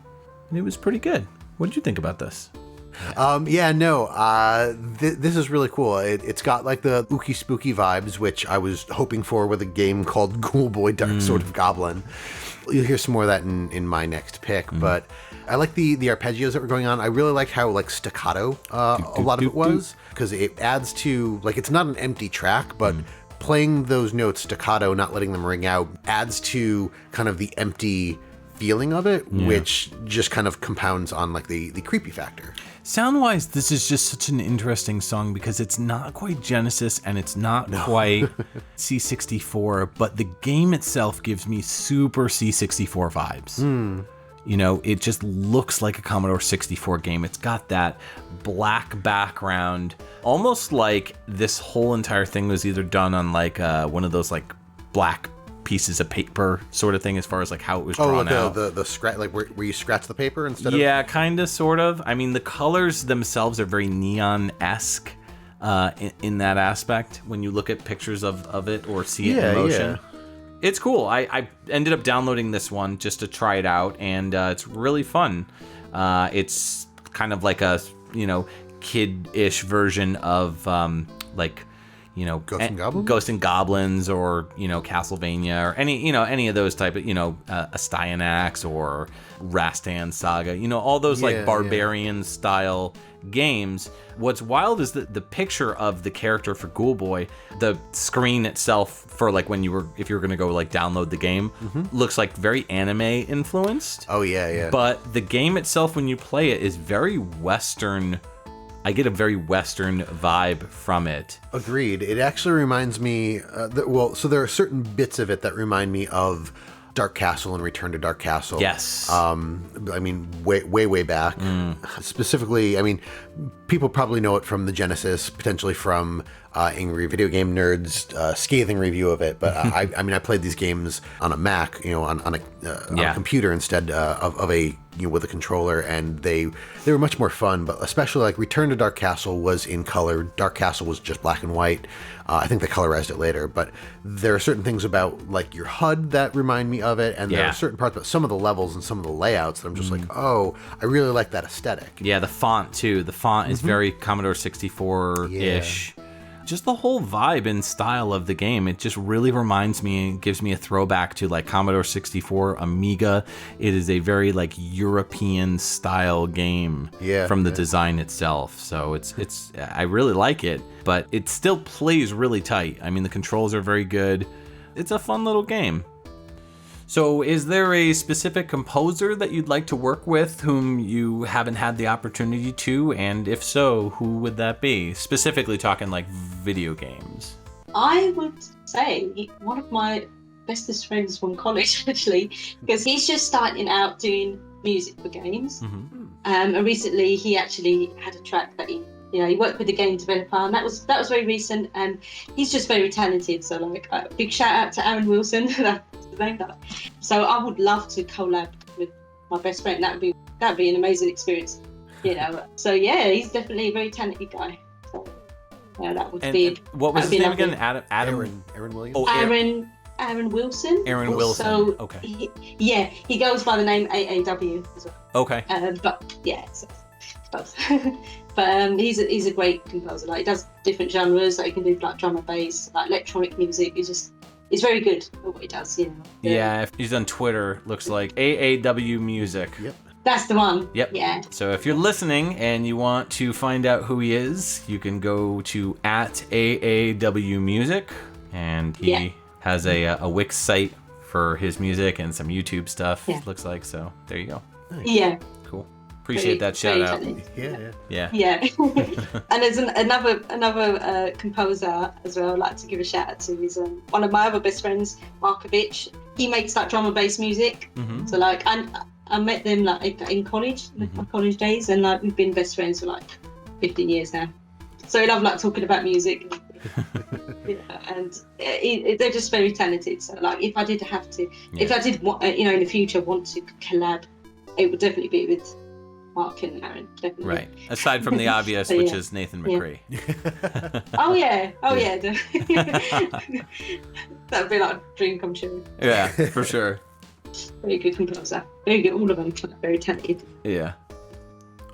and it was pretty good. What did you think about this? This is really cool. It's got like the ooky spooky vibes, which I was hoping for with a game called Ghoulboy Dark Sword of Goblin. You'll hear some more of that in my next pick, but I like the arpeggios that were going on. I really like how like staccato a lot of it was, because it adds to, like, it's not an empty track, but playing those notes staccato, not letting them ring out, adds to kind of the empty feeling of it, which just kind of compounds on like the creepy factor. Sound-wise, this is just such an interesting song because it's not quite Genesis and it's not quite C64, but the game itself gives me super C64 vibes. You know, it just looks like a Commodore 64 game. It's got that black background, almost like this whole entire thing was either done on like one of those like black pieces of paper sort of thing, as far as like how it was drawn out. The scratch, like where you scratch the paper instead of... Yeah, kind of, sort of. I mean, the colors themselves are very neon-esque in that aspect when you look at pictures of it or see it in motion. It's cool. I ended up downloading this one just to try it out, and it's really fun. It's kind of like a, you know, kid-ish version of like, you know, Ghosts and Goblins, or, you know, Castlevania, or any of those type of, you know, Astyanax or Rastan Saga, you know, all those like barbarian style games. What's wild is that the picture of the character for Ghoulboy, the screen itself for like if you were going to go like download the game, looks like very anime influenced. Oh yeah. But the game itself, when you play it, is very Western. I get a very Western vibe from it. Agreed. It actually reminds me, so there are certain bits of it that remind me of Dark Castle and Return to Dark Castle. Yes. I mean, way back. Specifically, I mean, people probably know it from the Genesis, potentially from Angry Video Game Nerd's scathing review of it. But I mean, I played these games on a Mac, you know, on a computer instead of a, you know, with a controller, and they were much more fun. But especially like Return to Dark Castle was in color. Dark Castle was just black and white. I think they colorized it later, but there are certain things about like your HUD that remind me of it, and there are certain parts about some of the levels and some of the layouts that I'm just like, oh, I really like that aesthetic. Yeah, the font too. The font is very Commodore 64-ish. Just the whole vibe and style of the game, it just really reminds me and gives me a throwback to like Commodore 64, Amiga. It is a very like European style game from the design itself. So it's I really like it, but it still plays really tight. I mean, the controls are very good. It's a fun little game. So is there a specific composer that you'd like to work with whom you haven't had the opportunity to? And if so, who would that be? Specifically talking like video games. I would say one of my bestest friends from college, actually, because he's just starting out doing music for games. And recently he actually had a track that he worked with a game developer, and that was very recent, and he's just very talented. So like a big shout out to Aaron Wilson. So I would love to collab with my best friend. That'd be an amazing experience, you know. So yeah, he's definitely a very talented guy. So yeah, that would be. What was his name again? Aaron Williams. Oh, Aaron Wilson. Aaron Wilson. So okay. He goes by the name AAW as well. Okay. But yeah, so both. But he's a great composer. Like, he does different genres. Like, he can do like drum and bass, like electronic music. He's very good at what he does, you know. Yeah, if he's on Twitter, looks like AAW Music. Yep. That's the one. Yep. Yeah. So if you're listening and you want to find out who he is, you can go to @AAW Music, and he has a Wix site for his music and some YouTube stuff, looks like. So there you go. Nice. Yeah. Cool. Appreciate that shout out. Yeah. And there's another composer as well I'd like to give a shout out to. Is one of my other best friends, Markovich. He makes like drum and bass music. So like I met them like in college, my college days, and like we've been best friends for like 15 years now. So I love like talking about music. And they're just very talented. So like, if I did have to, if I did want, in the future want to collab, it would definitely be with Mark and Aaron, definitely. Right. Aside from the obvious, So, which is Nathan McCree. Oh yeah. That'd be like a dream come true. Yeah, for sure. Very good composer. Very good. All of them very talented. Yeah.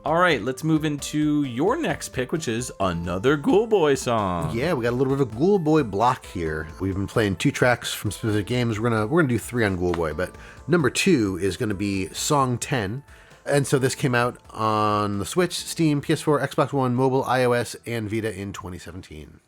All right, let's move into your next pick, which is another Ghoulboy song. Yeah, we got a little bit of a Ghoulboy block here. We've been playing 2 tracks from specific games. We're gonna do 3 on Ghoulboy, but number 2 is gonna be Song 10. And so this came out on the Switch, Steam, PS4, Xbox One, mobile, iOS, and Vita in 2017.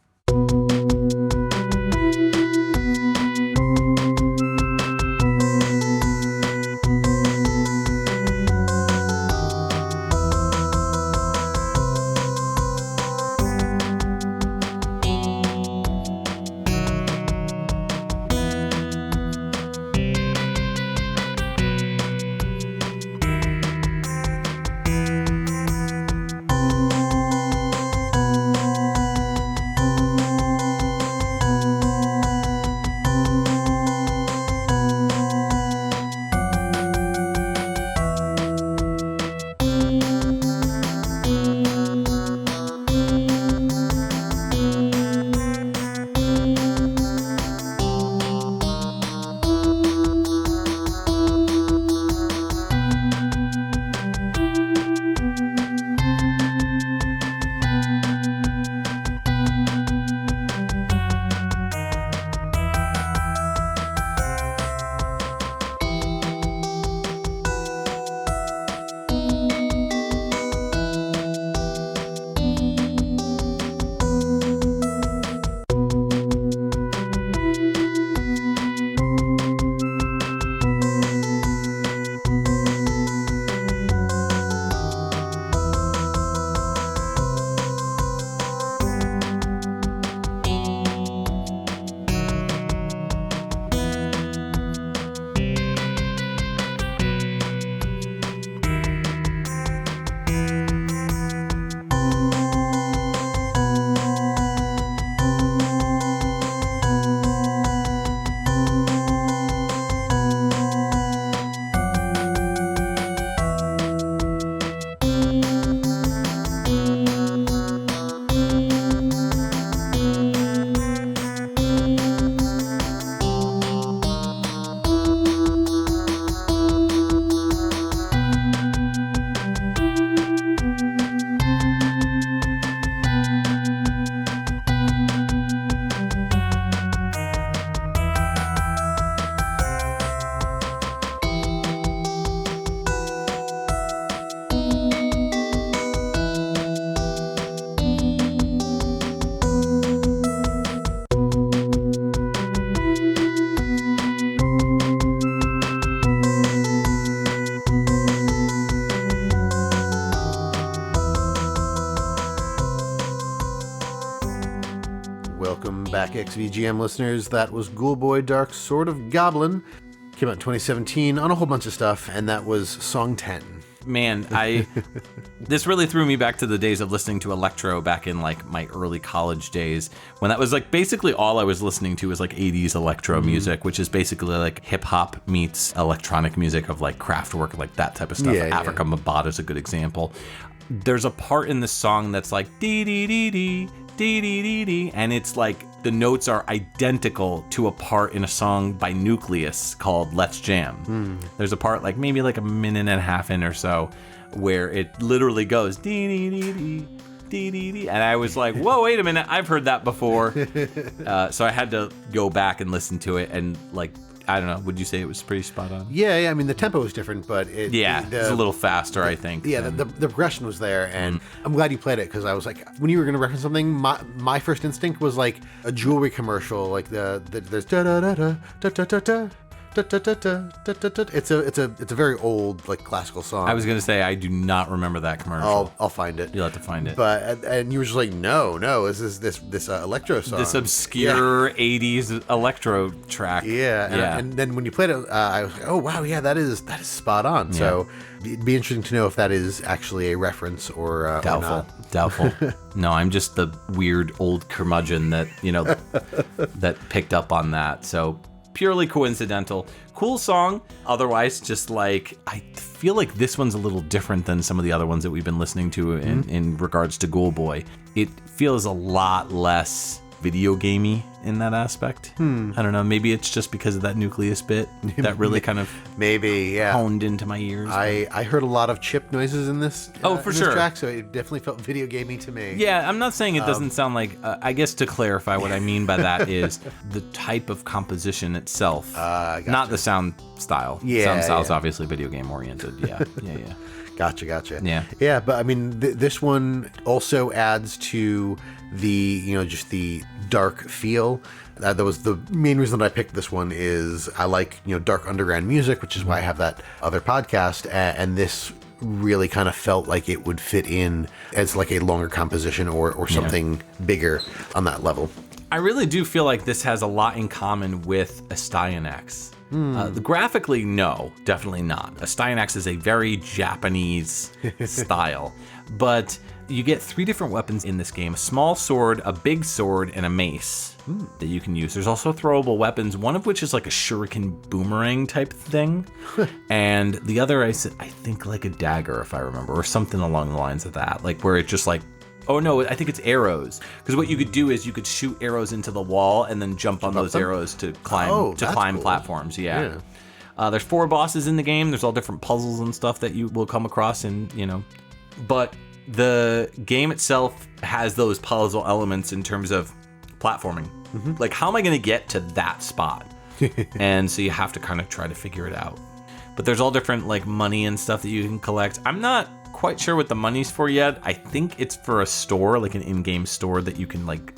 Welcome back, XVGM listeners. That was Ghoulboy Dark Sword of Goblin. Came out in 2017 on a whole bunch of stuff, and that was Song 10. Man, this really threw me back to the days of listening to electro back in like my early college days, when that was like basically all I was listening to was like 80s electro music, which is basically like hip hop meets electronic music of like Kraftwerk, like that type of stuff. Africa Mabata is a good example. There's a part in the song that's like dee dee dee dee dee dee dee dee, and it's like the notes are identical to a part in a song by Nucleus called Let's Jam. There's a part like maybe like a minute and a half in or so where it literally goes dee dee dee dee dee dee dee, and I was like, whoa, wait a minute, I've heard that before. So I had to go back and listen to it, and like, I don't know, would you say it was pretty spot on? Yeah, I mean, the tempo was different, but it's a little faster, I think. Yeah, the progression was there, and I'm glad you played it, because I was like, when you were going to reference something, my first instinct was like a jewelry commercial, like there's da da da da da da da da It's a very old like classical song. I was gonna say I do not remember that commercial. I'll find it. You'll have to find it. But and you were just like, no, this is this electro song. This obscure '80s electro track. Yeah. And then when you played it, I was like, oh wow, yeah, that is spot on. So it'd be interesting to know if that is actually a reference or Doubtful. No, I'm just the weird old curmudgeon that that picked up on that. So purely coincidental. Cool song. Otherwise, just like I feel like this one's a little different than some of the other ones that we've been listening to in regards to Ghoulboy. It feels a lot less video gamey in that aspect. I don't know. Maybe it's just because of that nucleus bit that really kind of honed into my ears. I heard a lot of chip noises in this. For in sure. This track, so it definitely felt video gamey to me. Yeah, I'm not saying it doesn't sound like. I guess to clarify, what I mean by that is the type of composition itself, gotcha. not the sound style. Yeah, sound style is obviously video game oriented. Yeah. Gotcha. Yeah, but I mean, this one also adds to the just the dark feel. That was the main reason that I picked this one. Is I like dark underground music, which is why I have that other podcast, and this really kind of felt like it would fit in as like a longer composition or something bigger on that level. I really do feel like this has a lot in common with Astyanax. Graphically, no, definitely not. Astyanax is a very Japanese style, but you get 3 different weapons in this game: a small sword, a big sword, and a mace that you can use. There's also throwable weapons, one of which is like a shuriken boomerang type thing, and the other I think like a dagger, if I remember, or something along the lines of that, like where it just like, oh no, I think it's arrows. Because what you could do is you could shoot arrows into the wall and then jump on those arrows to climb cool. platforms. Yeah. There's 4 bosses in the game. There's all different puzzles and stuff that you will come across, and but the game itself has those puzzle elements in terms of platforming. Like, how am I going to get to that spot? And so you have to kind of try to figure it out. But there's all different like money and stuff that you can collect. I'm not quite sure what the money's for yet. I think it's for a store, like an in-game store that you can like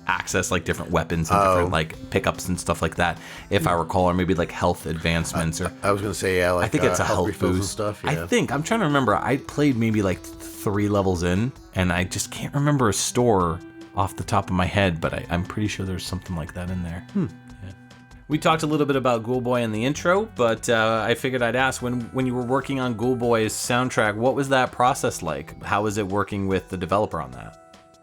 access like different weapons and different like pickups and stuff like that, if I recall, or maybe like health advancements. Or I was gonna say like I think it's a health refills and boost stuff. I think I'm trying to remember. I played maybe like 3 levels in, and I just can't remember a store off the top of my head, but I'm pretty sure there's something like that in there. Yeah. We talked a little bit about Ghoulboy in the intro, but I figured I'd ask, when you were working on Ghoulboy's soundtrack, what was that process like? How was it working with the developer on that?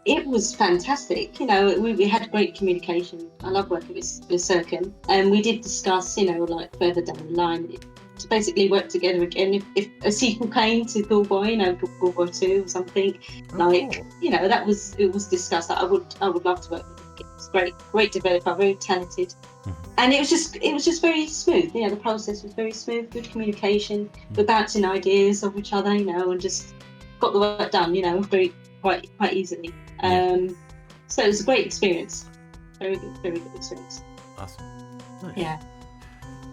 It was fantastic. We had great communication. I love working with Sirkin, and we did discuss, like further down the line, to basically work together again. If a sequel came to Ghoulboy, Ghoulboy 2 or something, it was discussed. I would love to work with him. It's great developer, very talented. And it was just very smooth. The process was very smooth, good communication. We're bouncing ideas off each other, and just got the work done, very quite easily. So it was a great experience. Very good experience. Awesome. Nice. Yeah.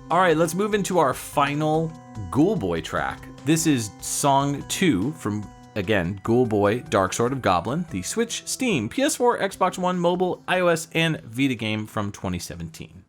All right, let's move into our final Ghoulboy track. This is song 2 from, again, Ghoulboy, Dark Sword of Goblin, the Switch, Steam, PS4, Xbox One, mobile, iOS, and Vita game from 2017.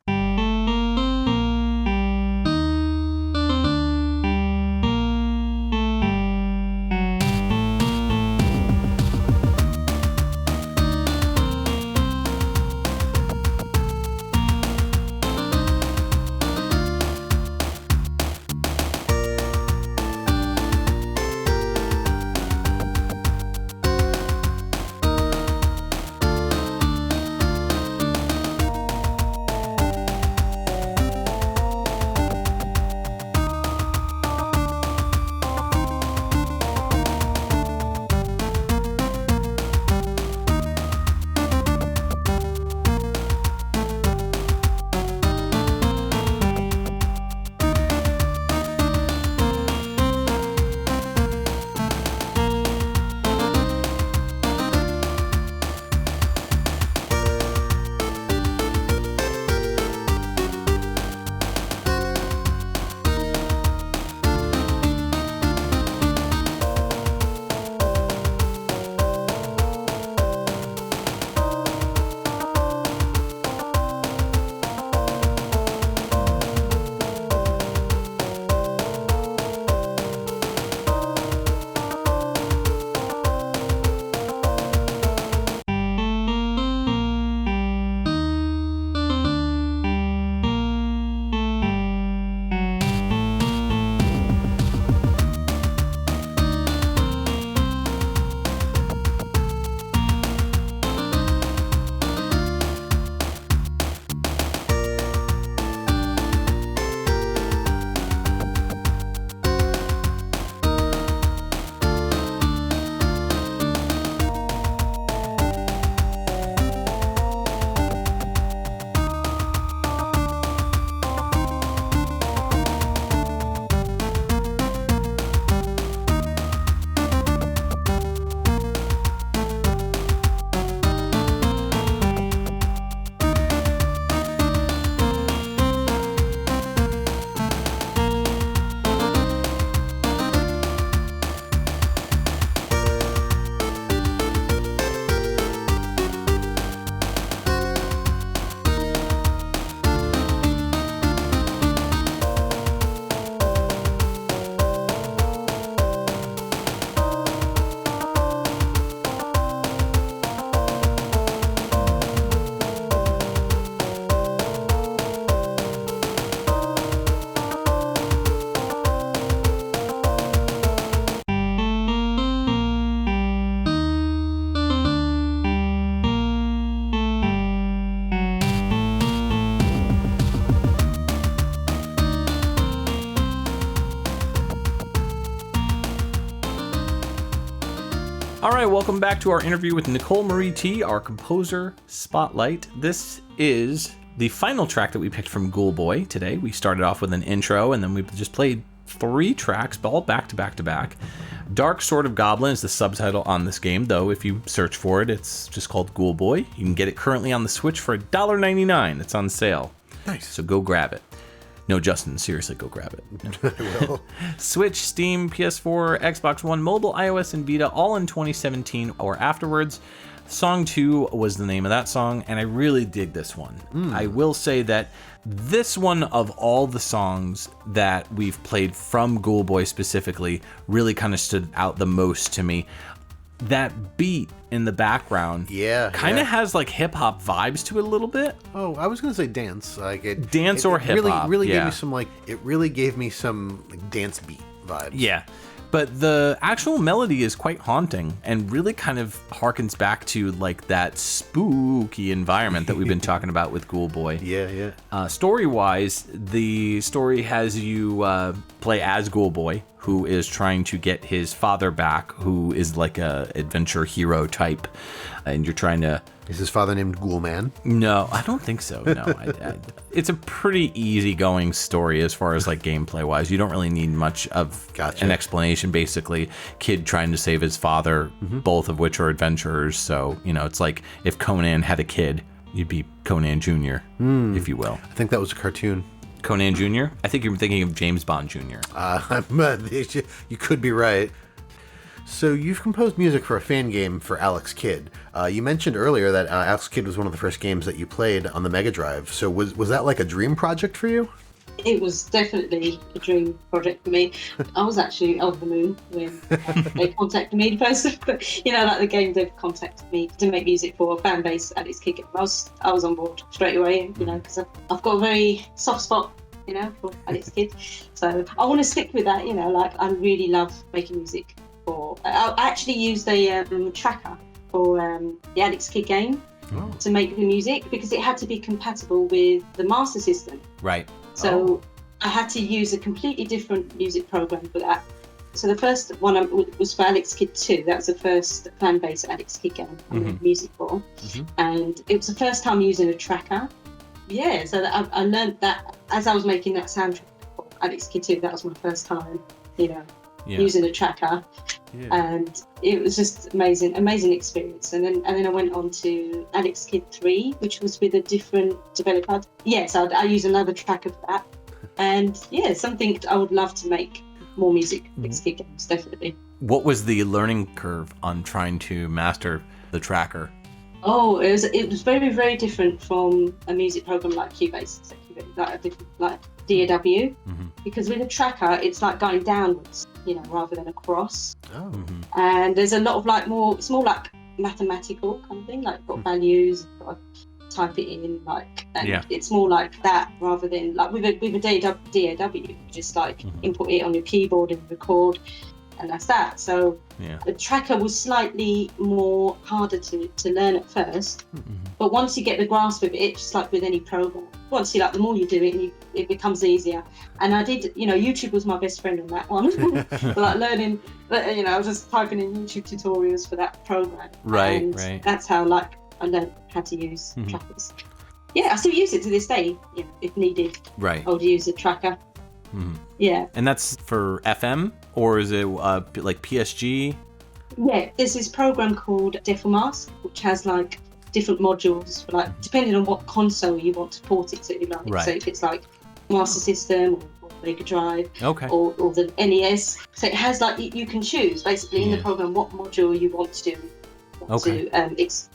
All right, welcome back to our interview with Nicole Marie T, our composer spotlight. This is the final track that we picked from Ghoulboy today. We started off with an intro, and then we just played 3 tracks, all back to back to back. Dark Sword of Goblin is the subtitle on this game, though if you search for it, it's just called Ghoulboy. You can get it currently on the Switch for $1.99. It's on sale. Nice. So go grab it. No, Justin, seriously, go grab it. I will. Switch, Steam, PS4, Xbox One, mobile, iOS, and Vita, all in 2017 or afterwards. Song 2 was the name of that song, and I really dig this one. I will say that this one, of all the songs that we've played from Ghoulboy specifically, really kind of stood out the most to me. That beat in the background kind of has like hip-hop vibes to it a little bit. Oh, I was gonna say dance, like Dance or hip-hop, Really yeah. gave me some it really gave me some like dance beat vibes. Yeah, but the actual melody is quite haunting and really kind of harkens back to like that spooky environment that we've been talking about with Ghoulboy. Yeah. Story-wise, the story has you play as Ghoulboy, who is trying to get his father back, who is like a adventure hero type, and you're trying to... Is his father named Ghoulman? No, I don't think so. No, it's a pretty easygoing story as far as like gameplay-wise. You don't really need much of an explanation. Basically, kid trying to save his father, both of which are adventurers. So it's like if Conan had a kid, you'd be Conan Jr., if you will. I think that was a cartoon. Conan Jr.? I think you're thinking of James Bond Jr. You could be right. So you've composed music for a fan game for Alex Kidd. You mentioned earlier that Alex Kidd was one of the first games that you played on the Mega Drive. So was that like a dream project for you? It was definitely a dream project for me. I was actually over the moon when they contacted me. Like the game dev contacted me to make music for a fan base at its kick. I was on board straight away, because I've got a very soft spot, for Alex Kidd. So I want to stick with that, I really love making music for... I actually used a tracker for the Alex Kidd game to make the music because it had to be compatible with the Master System. Right. So I had to use a completely different music program for that. So the first one was for Alex Kidd 2. That was the first fan-based Alex Kidd game I made music for. And it was the first time using a tracker. Yeah, so I learned that as I was making that soundtrack for Alex Kidd 2. That was my first time, using a tracker. Yeah. And it was just amazing experience. And then I went on to Alex Kidd 3, which was with a different developer. Yes, I use another tracker for that. And something I would love to make more music for Alex Kidd games, definitely. What was the learning curve on trying to master the tracker? Oh, it was very, very different from a music program like Cubase, like DAW, because with a tracker, it's like going downwards, rather than across. Oh. And there's a lot of it's more like mathematical kind of thing, like got values, got to type it in, it's more like that rather than like with a DAW, you just input it on your keyboard and record, and that's that. So the tracker was slightly more harder to learn at first, but once you get the grasp of it, it's just like with any program. Once the more you do it, it becomes easier. And I did, YouTube was my best friend on that one. Learning, I was just typing in YouTube tutorials for that program. Right. That's how I learned how to use trackers. Yeah, I still use it to this day, if needed. Right. I would use a tracker. Yeah. And that's for FM, or is it like PSG? Yeah, there's this program called Deformas, which has different modules for depending on what console you want to port it to. Right. So if it's Master System or Mega Drive, or the NES, so it has you can choose basically in the program what module you want to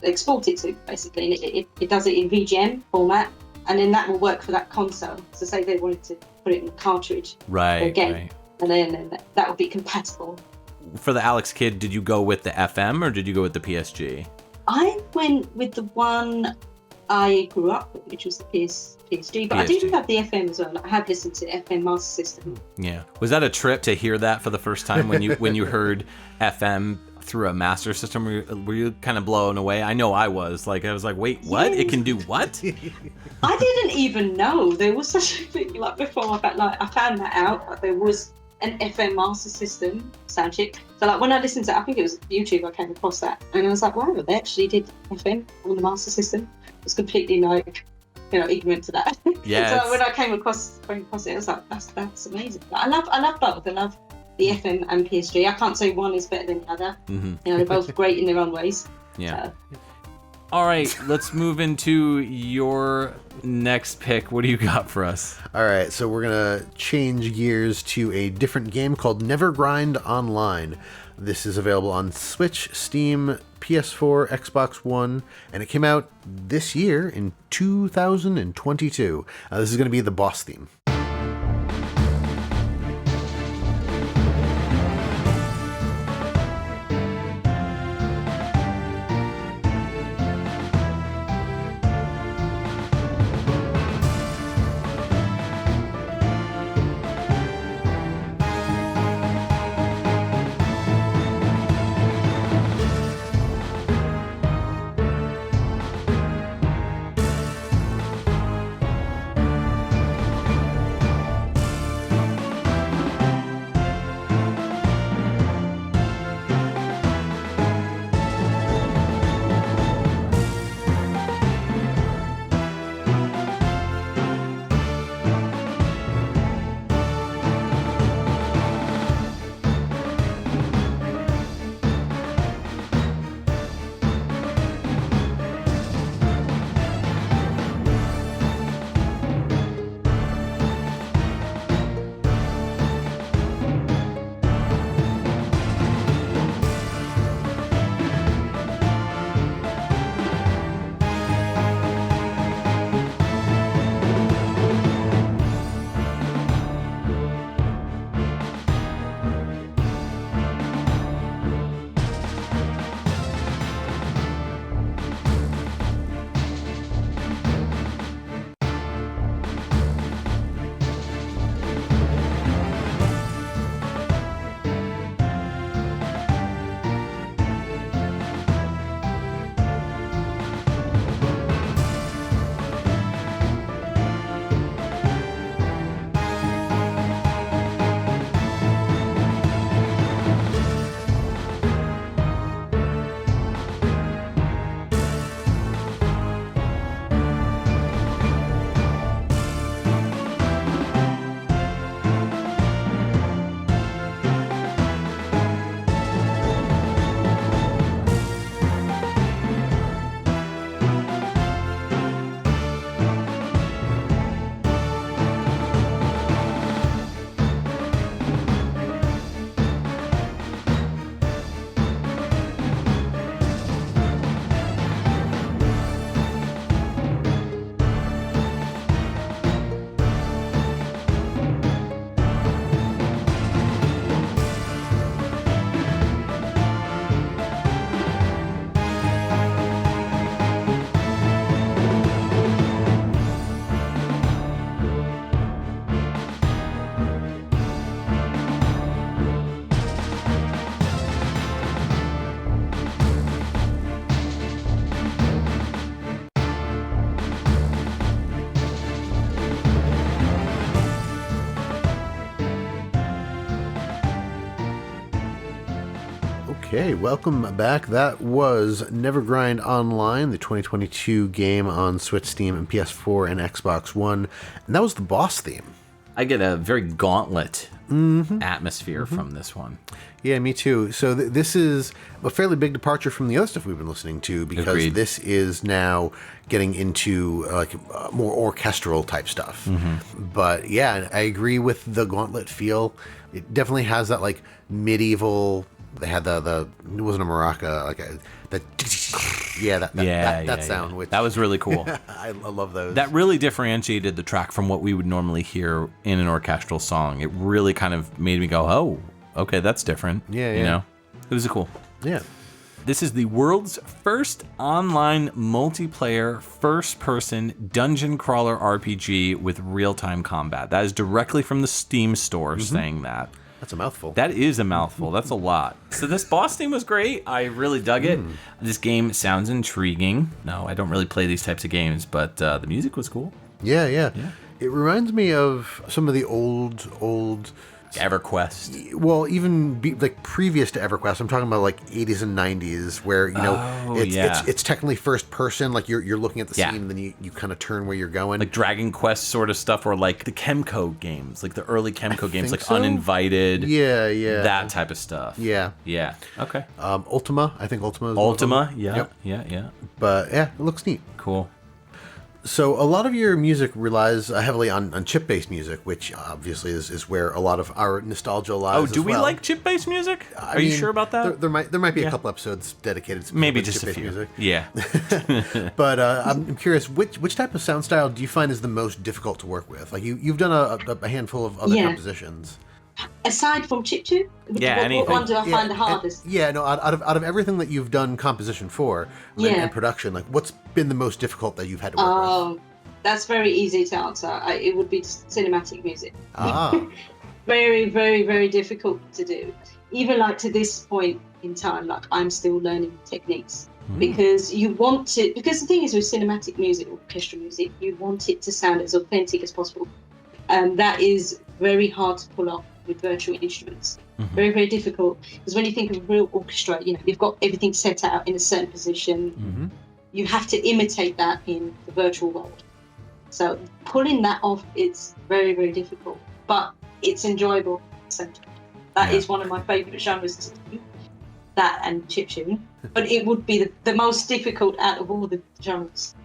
export it to, basically, and it does it in VGM format, and then that will work for that console. So say they wanted to put it in a cartridge for a game, and then that will be compatible. For the Alex Kidd, did you go with the FM or did you go with the PSG? I went with the one I grew up with, which was the PSG, but I do have the FM as well. I have listened to FM Master System. Yeah. Was that a trip to hear that for the first time when you heard FM through a Master System? Were you kind of blown away? I know I was. I was like, wait, what? Yeah. It can do what? I didn't even know there was such a thing. Before I found that out, there was an FM master system sound chip. So like when I listened to, I think it was YouTube, I came across that, and I was like, wow, they actually did FM on the master system. I was completely like, ignorant to that. Yeah. So when I came across it, I was like, that's amazing. But I love both. I love the FM and PS3. I can't say one is better than the other. Mm-hmm. They're both great in their own ways. Yeah. So. All right, let's move into your next pick. What do you got for us? All right, so we're going to change gears to a different game called Never Grind Online. This is available on Switch, Steam, PS4, Xbox One, and it came out this year in 2022. This is going to be the boss theme. Okay, welcome back. That was Never Grind Online, the 2022 game on Switch, Steam, and PS4 and Xbox One. And that was the boss theme. I get a very gauntlet atmosphere from this one. Yeah, me too. So this is a fairly big departure from the other stuff we've been listening to, because Agreed. This is now getting into more orchestral type stuff. But yeah, I agree with the gauntlet feel. It definitely has that like medieval. They had the it wasn't a maraca, that sound. Which That was really cool. I love those. That really differentiated the track from what we would normally hear in an orchestral song. It really kind of made me go, oh, okay, that's different. Yeah, You know, it was cool. Yeah. This is the world's first online multiplayer first-person dungeon crawler RPG with real-time combat. That is directly from the Steam store saying that. That's a mouthful. That is a mouthful. That's a lot. So this boss theme was great. I really dug it. This game sounds intriguing. No, I don't really play these types of games, but the music was cool. Yeah. It reminds me of some of the old EverQuest. Well, even like previous to EverQuest, I'm talking about like 80s and 90s, where it's technically first person, like you're looking at the scene, and then you kind of turn where you're going, like Dragon Quest sort of stuff, or like the Chemco games, like the early Chemco games, like so. Uninvited, that type of stuff. Yeah. Okay. Ultima, I think Ultima is Ultima, Yep. yeah. But yeah, it looks neat. Cool. So a lot of your music relies heavily on chip-based music, which obviously is where a lot of our nostalgia lies. Oh, do we like chip-based music? Are you sure about that? There might be a couple episodes dedicated to maybe just a few. Music. Yeah. But I'm curious, which type of sound style do you find is the most difficult to work with? Like you've done a handful of other compositions. Aside from chiptune, anything. What one do I find the hardest? Out of everything that you've done composition for and production, like what's been the most difficult that you've had to work with? That's very easy to answer. It would be cinematic music. Ah. Very, very, very difficult to do. Even like to this point in time, like I'm still learning techniques. Because you want it, because the thing is with cinematic music, orchestral music, you want it to sound as authentic as possible. And that is very hard to pull off with virtual instruments. Very, very difficult. Because when you think of real orchestra, you've got everything set out in a certain position. You have to imitate that in the virtual world. So pulling that off, it's very, very difficult. But it's enjoyable. So that is one of my favourite genres to do. That and chiptune. But it would be the most difficult out of all the genres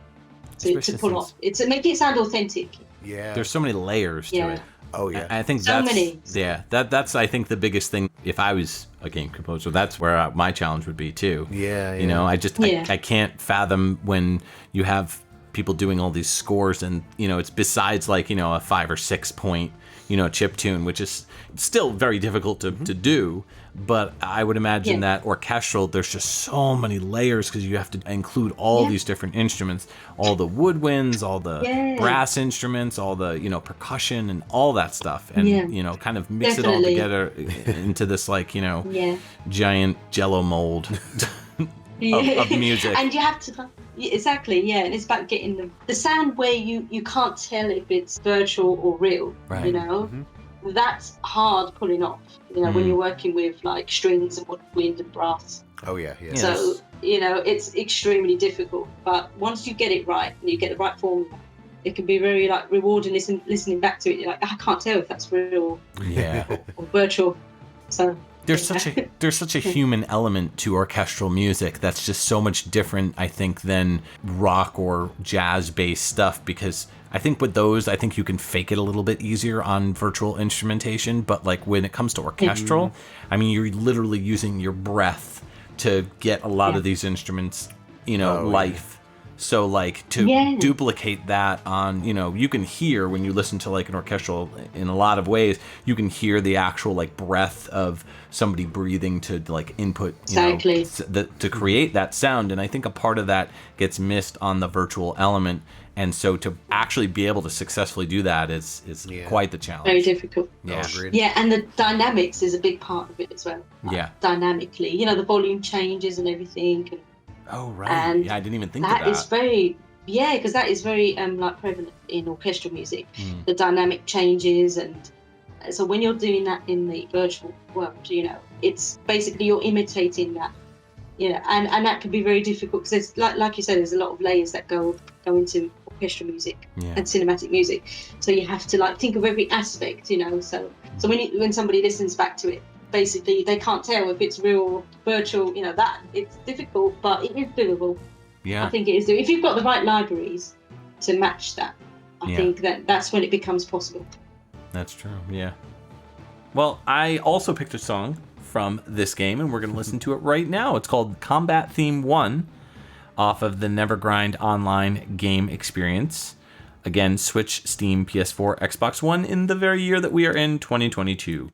to pull off. It's to make it sound authentic. Yeah. There's so many layers to it. Oh yeah, I think that's I think the biggest thing. If I was a game composer, that's where my challenge would be too. I can't fathom when you have people doing all these scores, and it's besides like a 5 or 6 point chip tune, which is still very difficult to do. But I would imagine that orchestral, there's just so many layers because you have to include all these different instruments, all the woodwinds, all the brass instruments, all the percussion and all that stuff, and kind of mix it all together into this like giant Jello mold of music. And you have to and it's about getting the sound where you can't tell if it's virtual or real. Right. That's hard pulling off. When you're working with like strings and woodwind and brass. Oh yeah. So it's extremely difficult. But once you get it right and you get the right formula, it can be very like rewarding. Listening back to it, you're like, I can't tell if that's real or virtual. So there's such a human element to orchestral music that's just so much different, I think, than rock or jazz-based stuff, because I think with those, I think you can fake it a little bit easier on virtual instrumentation. But like when it comes to orchestral, I mean, you're literally using your breath to get a lot of these instruments, life. So like to duplicate that on, you can hear when you listen to like an orchestral in a lot of ways, you can hear the actual like breath of somebody breathing to like input, to create that sound. And I think a part of that gets missed on the virtual element. And so to actually be able to successfully do that is quite the challenge. Very difficult. Yeah. Yeah, and the dynamics is a big part of it as well. Dynamically, the volume changes and everything. Oh, right. And I didn't even think of that. That is very, because that is very like prevalent in orchestral music. The dynamic changes, and so when you're doing that in the virtual world, it's basically you're imitating that. And that can be very difficult because there's like you said, there's a lot of layers that go into orchestral music and cinematic music. So you have to like think of every aspect, So when somebody listens back to it, basically they can't tell if it's real or virtual. That it's difficult, but it is doable. Yeah, I think it is doable. If you've got the right libraries to match that, I think that's when it becomes possible. That's true. Yeah. Well, I also picked a song from this game, and we're going to listen to it right now. It's called Combat Theme 1 off of the Nevergrind Online game experience. Again, Switch, Steam, PS4, Xbox One in the very year that we are in, 2022.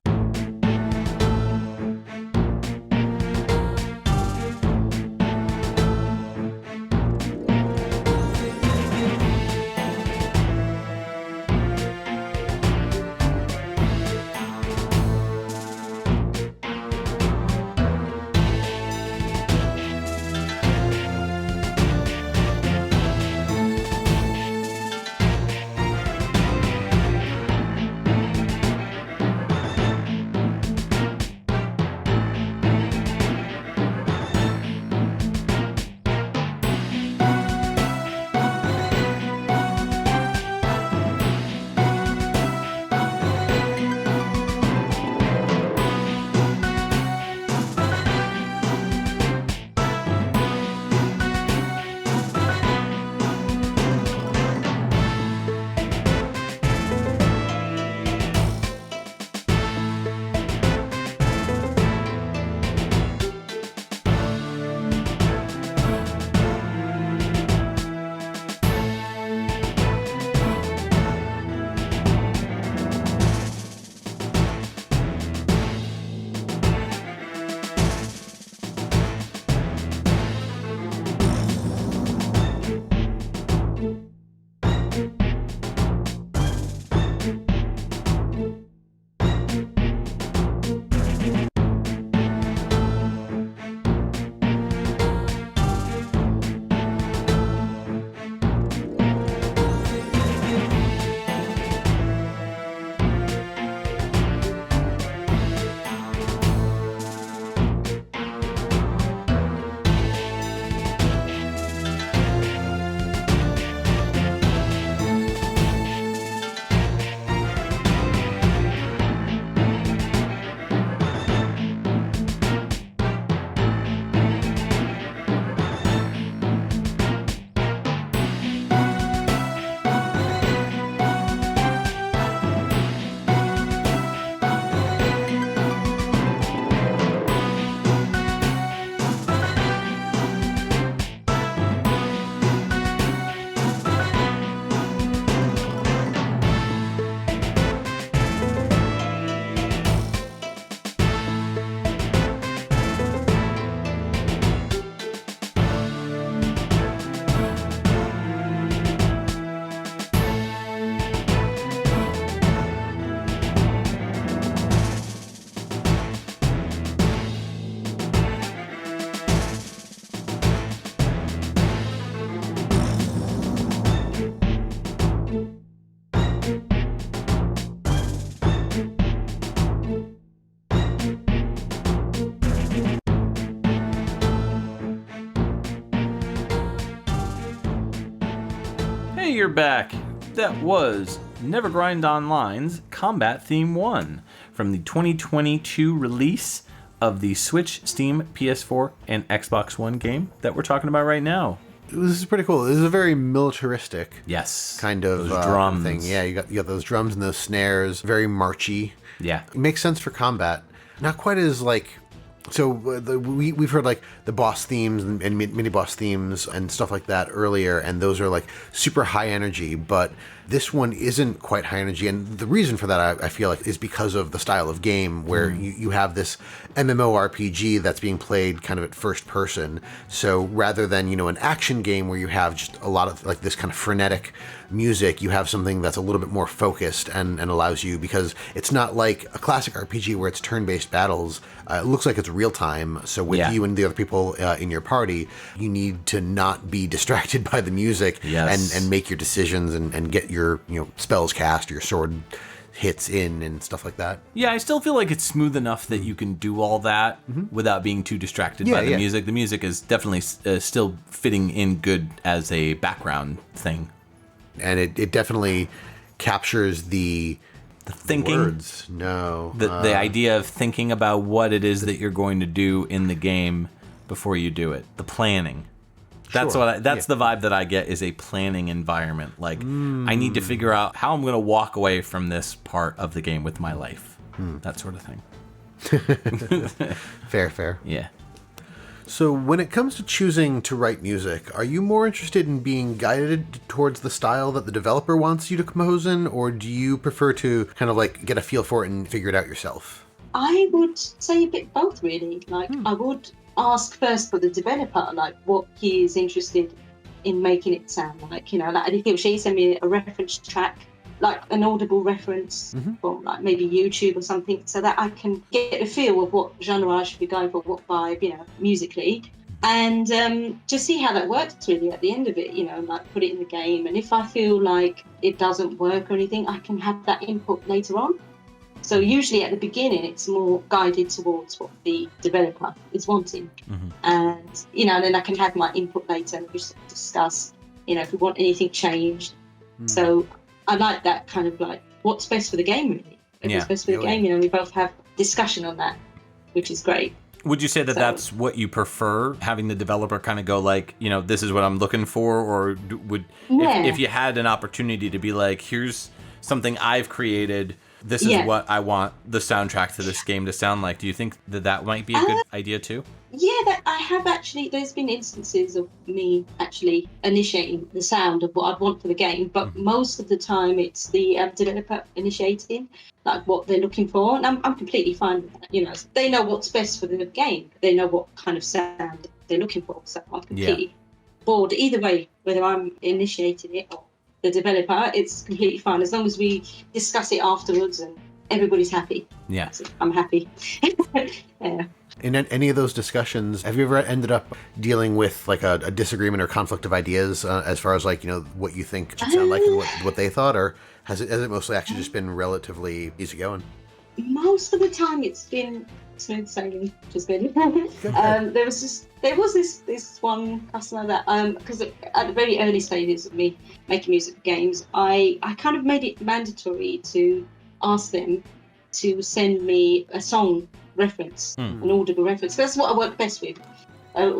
you're back. That was Never Grind Online's Combat Theme 1 from the 2022 release of the Switch, Steam, PS4, and Xbox One game that we're talking about right now. This is pretty cool. This is a very militaristic kind of those drums. thing. Yeah, you got those drums and those snares, very marchy. Yeah. It makes sense for combat. Not quite as like... So we've heard like the boss themes and mini boss themes and stuff like that earlier, and those are like super high energy, but this one isn't quite high energy. And the reason for that, I feel like, is because of the style of game where you have this MMORPG that's being played kind of at first person. So rather than, an action game where you have just a lot of like this kind of frenetic music, you have something that's a little bit more focused and allows you, because it's not like a classic RPG where it's turn-based battles. It looks like it's real time. So with you and the other people in your party, you need to not be distracted by the music and make your decisions and get your spells cast, your sword hits in and stuff like that. Yeah, I still feel like it's smooth enough that you can do all that without being too distracted by the music. The music is definitely still fitting in good as a background thing. And it definitely captures the thinking. Words. No. The idea of thinking about what it is that you're going to do in the game before you do it. The planning. That's that's the vibe that I get, is a planning environment. Like, I need to figure out how I'm going to walk away from this part of the game with my life. That sort of thing. Fair. Yeah. So when it comes to choosing to write music, are you more interested in being guided towards the style that the developer wants you to compose in, or do you prefer to kind of like get a feel for it and figure it out yourself? I would say a bit both, really. Like, I would ask first for the developer, like what he is interested in making it sound like. Like if he or she send me a reference track, like an audible reference from like maybe YouTube or something, so that I can get a feel of what genre I should be going for, what vibe, musically, and just see how that works really at the end of it, like put it in the game. And if I feel like it doesn't work or anything, I can have that input later on. So usually at the beginning, it's more guided towards what the developer is wanting. And, then I can have my input later and just discuss, if we want anything changed. So I like that kind of like, what's best for the game, really. What's best for the game, we both have discussion on that, which is great. Would you say that that's what you prefer, having the developer kind of go like, this is what I'm looking for? Or if you had an opportunity to be like, here's something I've created, this is what I want the soundtrack to this game to sound like. Do you think that might be a good idea too? Yeah, that I have actually. There's been instances of me actually initiating the sound of what I'd want for the game, but most of the time it's the developer initiating, like what they're looking for, and I'm completely fine with that. They know what's best for the game. They know what kind of sound they're looking for, so I'm completely bored either way, whether I'm initiating it or the developer. It's completely fine as long as we discuss it afterwards and everybody's happy. Yeah, so I'm happy. Yeah. In any of those discussions, have you ever ended up dealing with like a disagreement or conflict of ideas as far as like what you think it should sound like and what they thought, or has it mostly actually just been relatively easygoing? Most of the time it's been smooth sailing, which is good. There was this one customer that because at the very early stages of me making music games, I kind of made it mandatory to ask them to send me a song reference, an audible reference. That's what I work best with.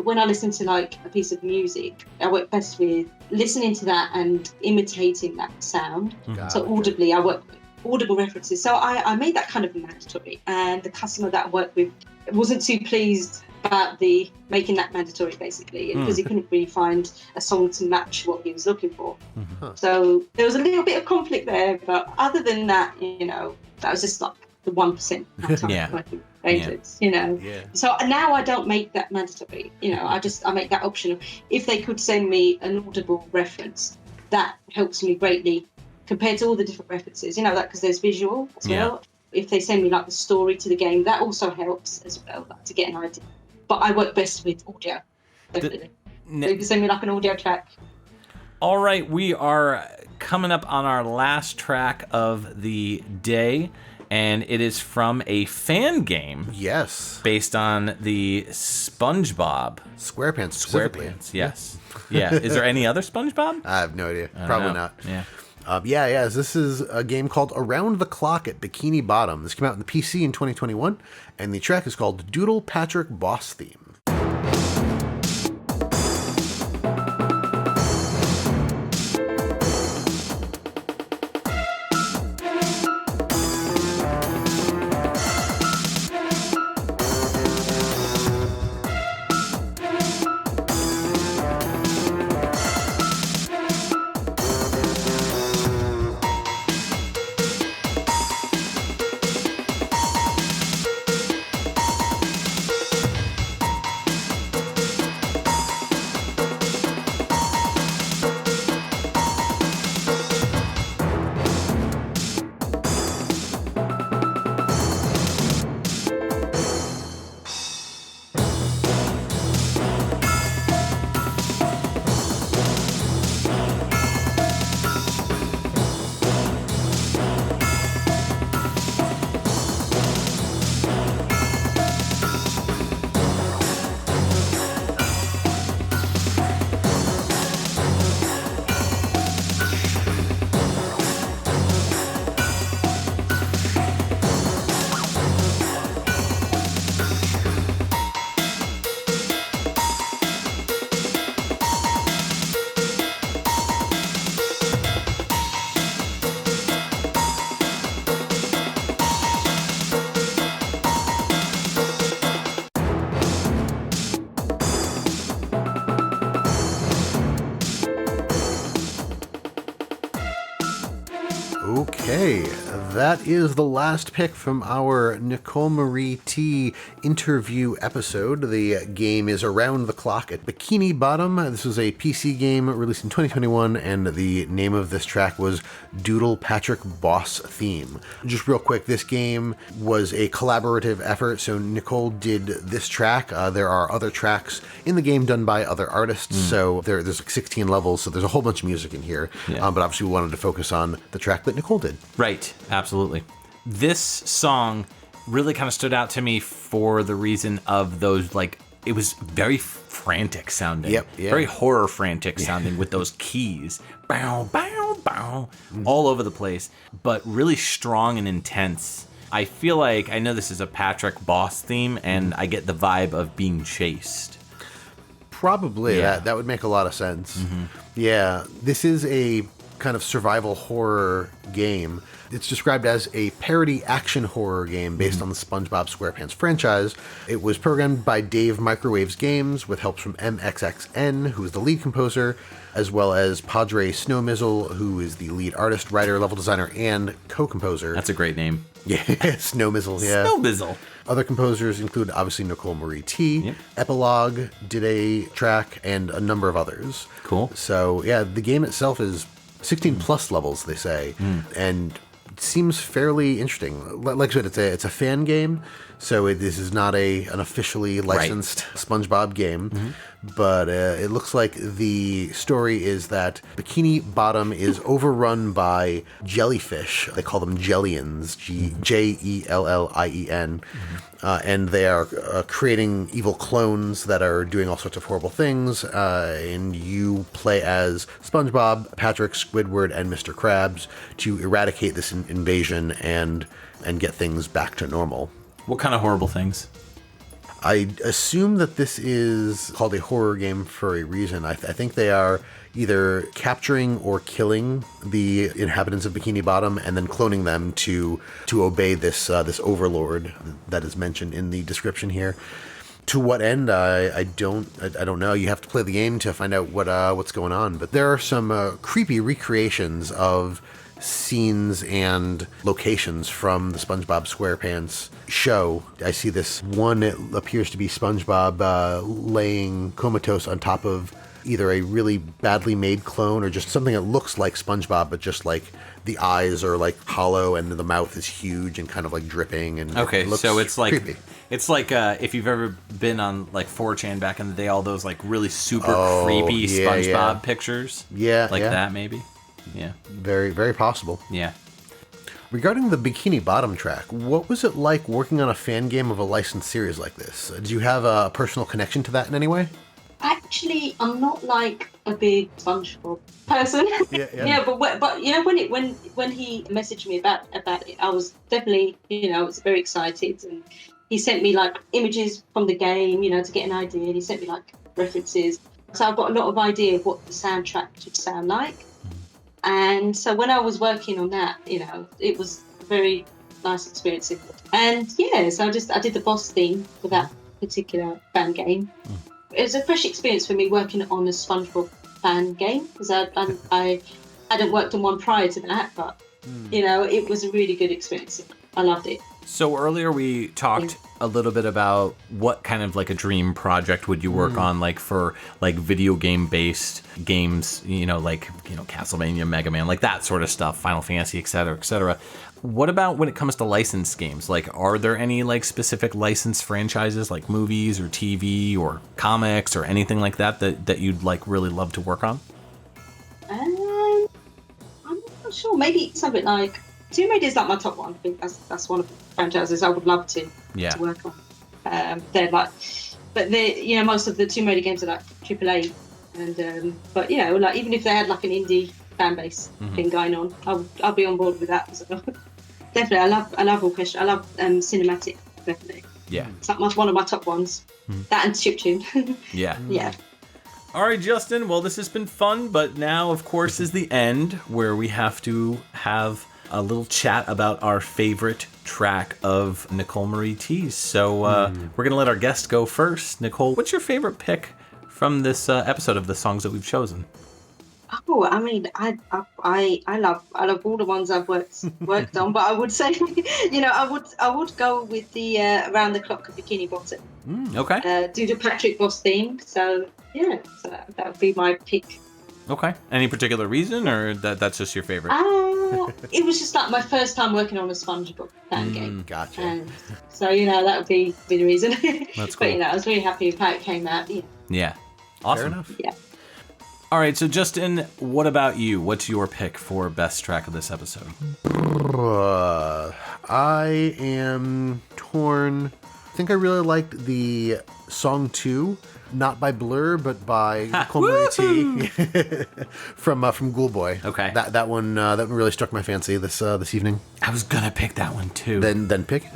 When I listen to like a piece of music, I work best with listening to that and imitating that sound. So audibly, I work with audible references. So I made that kind of mandatory, and the customer that I worked with wasn't too pleased about the making that mandatory, basically, because he couldn't really find a song to match what he was looking for. So there was a little bit of conflict there, but other than that, that was just like the 1% favorites, So now I don't make that mandatory, I make that optional. If they could send me an audible reference, that helps me greatly compared to all the different references, that because there's visual as well. If they send me like the story to the game, that also helps as well, like, to get an idea. But I work best with audio, definitely. So you can send me like an audio track. All right, we are coming up on our last track of the day, and it is from a fan game. Yes. Based on the SpongeBob. SquarePants specifically. SquarePants, yes. Yeah. Is there any other SpongeBob? I have no idea. Probably not. Yeah. This is a game called Around the Clock at Bikini Bottom. This came out on the PC in 2021, and the track is called Doodle Patrick Boss Theme. Okay, that is the last pick from our Nicole Marie T interview episode. The game is Around the Clock at Bikini Bottom. This was a PC game released in 2021, and the name of this track was Doodle Patrick Boss Theme. Just real quick, this game was a collaborative effort, so Nicole did this track. There are other tracks in the game done by other artists, so there's like 16 levels, so there's a whole bunch of music in here, but obviously we wanted to focus on the track that Nicole did. Right, absolutely. This song really kind of stood out to me for the reason of those, like, it was very frantic sounding. Yep, yeah. Very horror frantic sounding with those keys. Bow, bow, bow, all over the place, but really strong and intense. I feel like, I know this is a Patrick Boss theme, and I get the vibe of being chased. Probably, that would make a lot of sense. Yeah, this is a kind of survival horror game. It's described as a parody action horror game based on the SpongeBob SquarePants franchise. It was programmed by Dave Microwaves Games with help from MXXN, who is the lead composer, as well as Padre Snowmizzle, who is the lead artist, writer, level designer, and co-composer. That's a great name. Yeah, Snowmizzle, yeah. Snowmizzle. Other composers include, obviously, Nicole Marie T. Epilogue did a track, and a number of others. Cool. So, yeah, the game itself is 16 plus levels, they say, and it seems fairly interesting. Like I said, it's a fan game, so this is not an officially licensed SpongeBob game, but it looks like the story is that Bikini Bottom is overrun by jellyfish. They call them Jellians, Jellien, and they are creating evil clones that are doing all sorts of horrible things, and you play as SpongeBob, Patrick, Squidward, and Mr. Krabs to eradicate this invasion and get things back to normal. What kind of horrible things? I assume that this is called a horror game for a reason. I think they are either capturing or killing the inhabitants of Bikini Bottom and then cloning them to obey this overlord that is mentioned in the description here. To what end, I don't know. You have to play the game to find out what's going on. But there are some creepy recreations of scenes and locations from the SpongeBob SquarePants show. I see this one, it appears to be SpongeBob laying comatose on top of either a really badly made clone or just something that looks like SpongeBob, but just like the eyes are like hollow and the mouth is huge and kind of like dripping. And okay, it looks so it's like creepy. It's like if you've ever been on like 4chan back in the day, all those like really super creepy SpongeBob pictures. Yeah, like that maybe. Yeah. Very, very possible. Yeah. Regarding the Bikini Bottom track, what was it like working on a fan game of a licensed series like this? Did you have a personal connection to that in any way? Actually, I'm not like a big SpongeBob person. Yeah. But you know, when he messaged me about it, I was definitely, I was very excited, and he sent me like images from the game, to get an idea, and he sent me like references. So I've got a lot of idea of what the soundtrack should sound like. And so when I was working on that, it was a very nice experience. And so I did the boss theme for that particular fan game. It was a fresh experience for me working on a SpongeBob fan game, because I hadn't worked on one prior to that, but it was a really good experience. I loved it. So earlier we talked a little bit about what kind of like a dream project would you work on, like for like video game based games, like Castlevania, Mega Man, like that sort of stuff, Final Fantasy, et cetera, et cetera. What about when it comes to licensed games? Like, are there any like specific licensed franchises, like movies or TV or comics or anything like that you'd like really love to work on? I'm not sure. Maybe something like Tomb Raider is like my top one. I think that's one of the franchises I would love to work on. They're like, but most of the Tomb Raider games are like AAA, and but like even if they had like an indie fan base thing going on, I'll be on board with that as well. Definitely, I love orchestra. I love cinematic. Definitely. Yeah. It's like one of my top ones. That and chiptune. Yeah. Yeah. All right, Justin. Well, this has been fun, but now, of course, is the end where we have to have a little chat about our favorite track of Nicole Marie T's. So we're going to let our guest go first. Nicole, what's your favorite pick from this episode of the songs that we've chosen? Oh, I mean, I love all the ones I've worked on, but I would say, I would go with the Around the Clock of Bikini Bottom. Okay. Do the Patrick Boss theme. So that would be my pick. Okay. Any particular reason, or that's just your favorite? It was just like my first time working on a SpongeBob fan game. Gotcha. And so that would be the reason. That's cool. But I was really happy with how it came out. Yeah. Awesome. Fair enough. Yeah. All right, so Justin, what about you? What's your pick for best track of this episode? I am torn. I think I really liked the song 2, not by Blur, but by Nicole Marie T from Ghoulboy. Okay. That one really struck my fancy this evening. I was gonna pick that one too. Then pick it,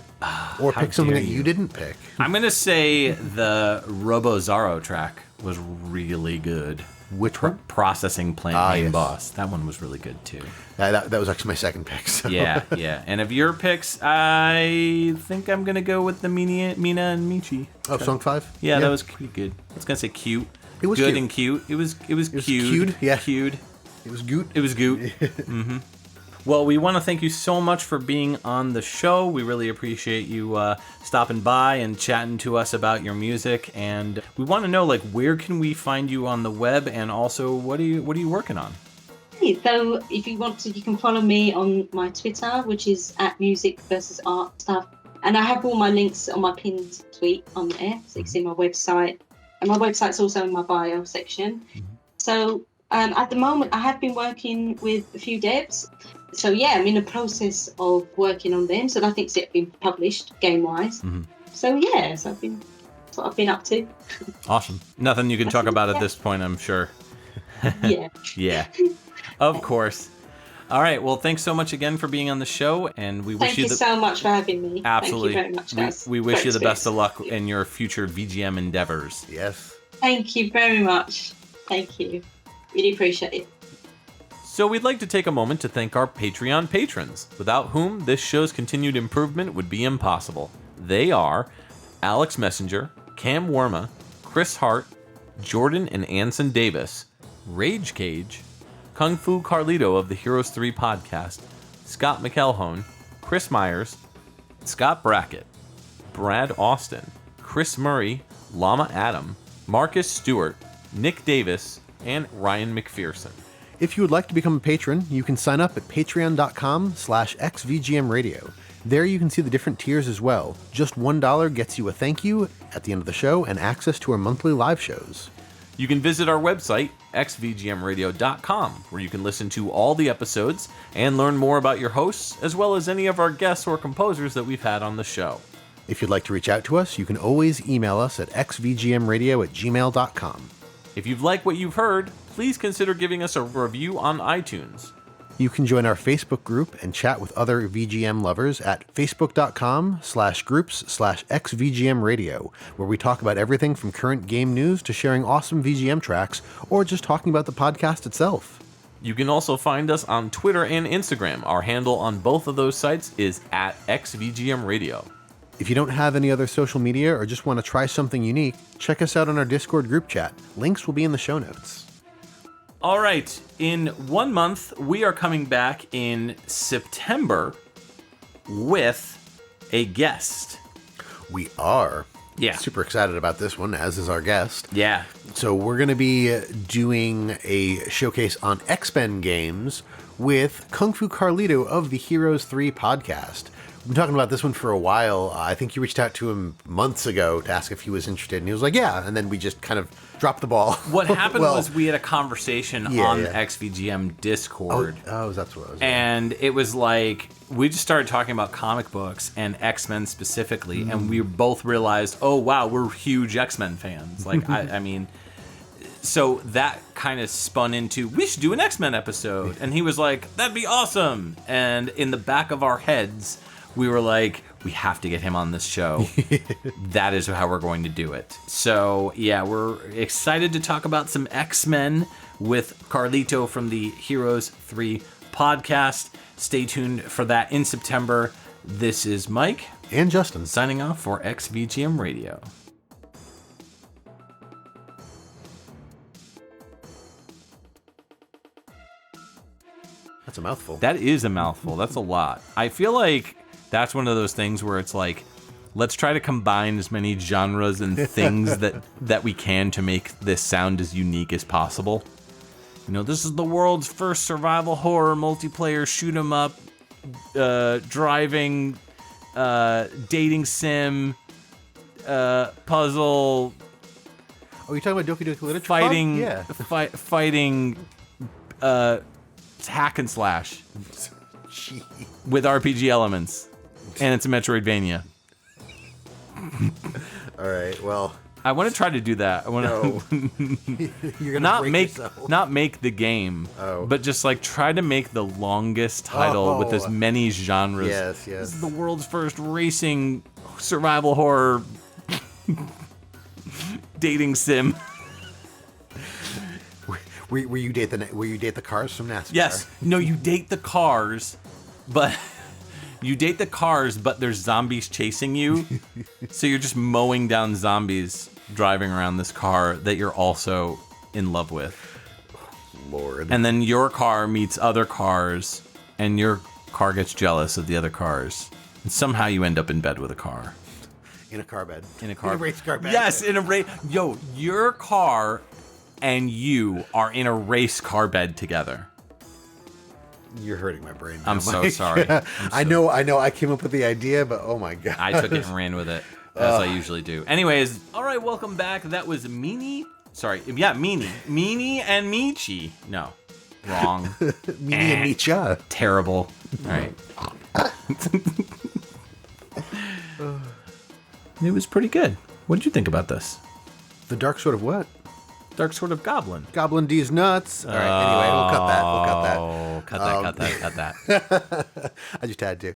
or pick something that you didn't pick. I'm gonna say the Robozarro track was really good. Which one? Processing Plant Main yes. Boss. That one was really good too. That was actually my second pick. So. Yeah. And of your picks, I think I'm gonna go with the Mina and Michi. Oh, song 5. Yeah, that was pretty good. I was gonna say cute. It was good cute. and cute. It was cute. cute, yeah. Cute. It was goot. It was goot. Mm-hmm. Well, we want to thank you so much for being on the show. We really appreciate you stopping by and chatting to us about your music. And we want to know, like, where can we find you on the web, and also what are you working on? So if you want to, you can follow me on my Twitter, which is @music_art stuff. And I have all my links on my pinned tweet on there, so you can see my website. And my website's also in my bio section. So at the moment, I have been working with a few devs. So I'm in the process of working on them. So nothing's yet been published game-wise. So that's what I've been up to. Awesome. Nothing you can talk about at this point, I'm sure. Yeah. Yeah. Of course. All right. Well, thanks so much again for being on the show, and we wish Thank you so much for having me. Absolutely. Thank you very much, guys. We wish you the best of luck in your future VGM endeavors. Yes. Thank you very much. Thank you. Really appreciate it. So we'd like to take a moment to thank our Patreon patrons, without whom this show's continued improvement would be impossible. They are Alex Messenger, Cam Worma, Chris Hart, Jordan and Anson Davis, Rage Cage, Kung Fu Carlito of the Heroes 3 podcast, Scott McElhone, Chris Myers, Scott Brackett, Brad Austin, Chris Murray, Llama Adam, Marcus Stewart, Nick Davis, and Ryan McPherson. If you would like to become a patron, you can sign up at patreon.com/xvgmradio. There you can see the different tiers as well. Just $1 gets you a thank you at the end of the show and access to our monthly live shows. You can visit our website, xvgmradio.com, where you can listen to all the episodes and learn more about your hosts, as well as any of our guests or composers that we've had on the show. If you'd like to reach out to us, you can always email us at xvgmradio@gmail.com. If you've liked what you've heard, please consider giving us a review on iTunes. You can join our Facebook group and chat with other VGM lovers at facebook.com/groups/xvgmradio, where we talk about everything from current game news to sharing awesome VGM tracks or just talking about the podcast itself. You can also find us on Twitter and Instagram. Our handle on both of those sites is at XVGMradio. If you don't have any other social media or just want to try something unique, check us out on our Discord group chat. Links will be in the show notes. All right, in 1 month, we are coming back in September with a guest. We are. Yeah. Super excited about this one, as is our guest. Yeah. So we're going to be doing a showcase on X-Men games with Kung Fu Carlito of the Heroes 3 podcast. We've been talking about this one for a while. I think you reached out to him months ago to ask if he was interested, and he was like, yeah, and then we just kind of dropped the ball. What happened was we had a conversation on the XVGM Discord. Oh, that's what it was. And it was like, we just started talking about comic books and X-Men specifically, and we both realized, oh, wow, we're huge X-Men fans. Like, I mean... So that kind of spun into, we should do an X-Men episode. And he was like, that'd be awesome. And in the back of our heads, we were like, we have to get him on this show. That is how we're going to do it. So, yeah, we're excited to talk about some X-Men with Carlito from the Heroes 3 podcast. Stay tuned for that in September. This is Mike. And Justin. Signing off for XVGM Radio. That's a mouthful. That is a mouthful. That's a lot. I feel like that's one of those things where it's like, let's try to combine as many genres and things that we can to make this sound as unique as possible. You know, this is the world's first survival horror multiplayer shoot 'em up, driving, dating sim, puzzle. Oh, you talking about Doki Doki Literature Fighting, Club? Yeah. fighting, hack and slash Gee. with RPG elements, and it's a Metroidvania. All right. Well, I want to try to do that. I want to you're gonna not break make yourself. not make the game, Oh. but just like try to make the longest title with as many genres. Yes, yes. This is the world's first racing survival horror dating sim. Where you date the cars from NASCAR? Yes. No, you date the cars, but there's zombies chasing you. So you're just mowing down zombies driving around this car that you're also in love with. Lord. And then your car meets other cars, and your car gets jealous of the other cars. And somehow you end up in bed with a car. In a car bed. In a car. In a race car bed. Yes, in a race. Yo, your car and you are in a race car bed together. You're hurting my brain. I'm so sorry. I know. I came up with the idea, but oh my god. I took it and ran with it, as I usually do. Anyways, all right, welcome back. That was Meanie. Sorry, yeah, Meanie. Meanie and Michi. No, wrong. Meanie and Micha. Terrible. All right. It was pretty good. What did you think about this? The dark sort of what? Dark Sword of Goblin. Goblin D's nuts. All right. Anyway, we'll cut that. Oh, cut that. I just had to.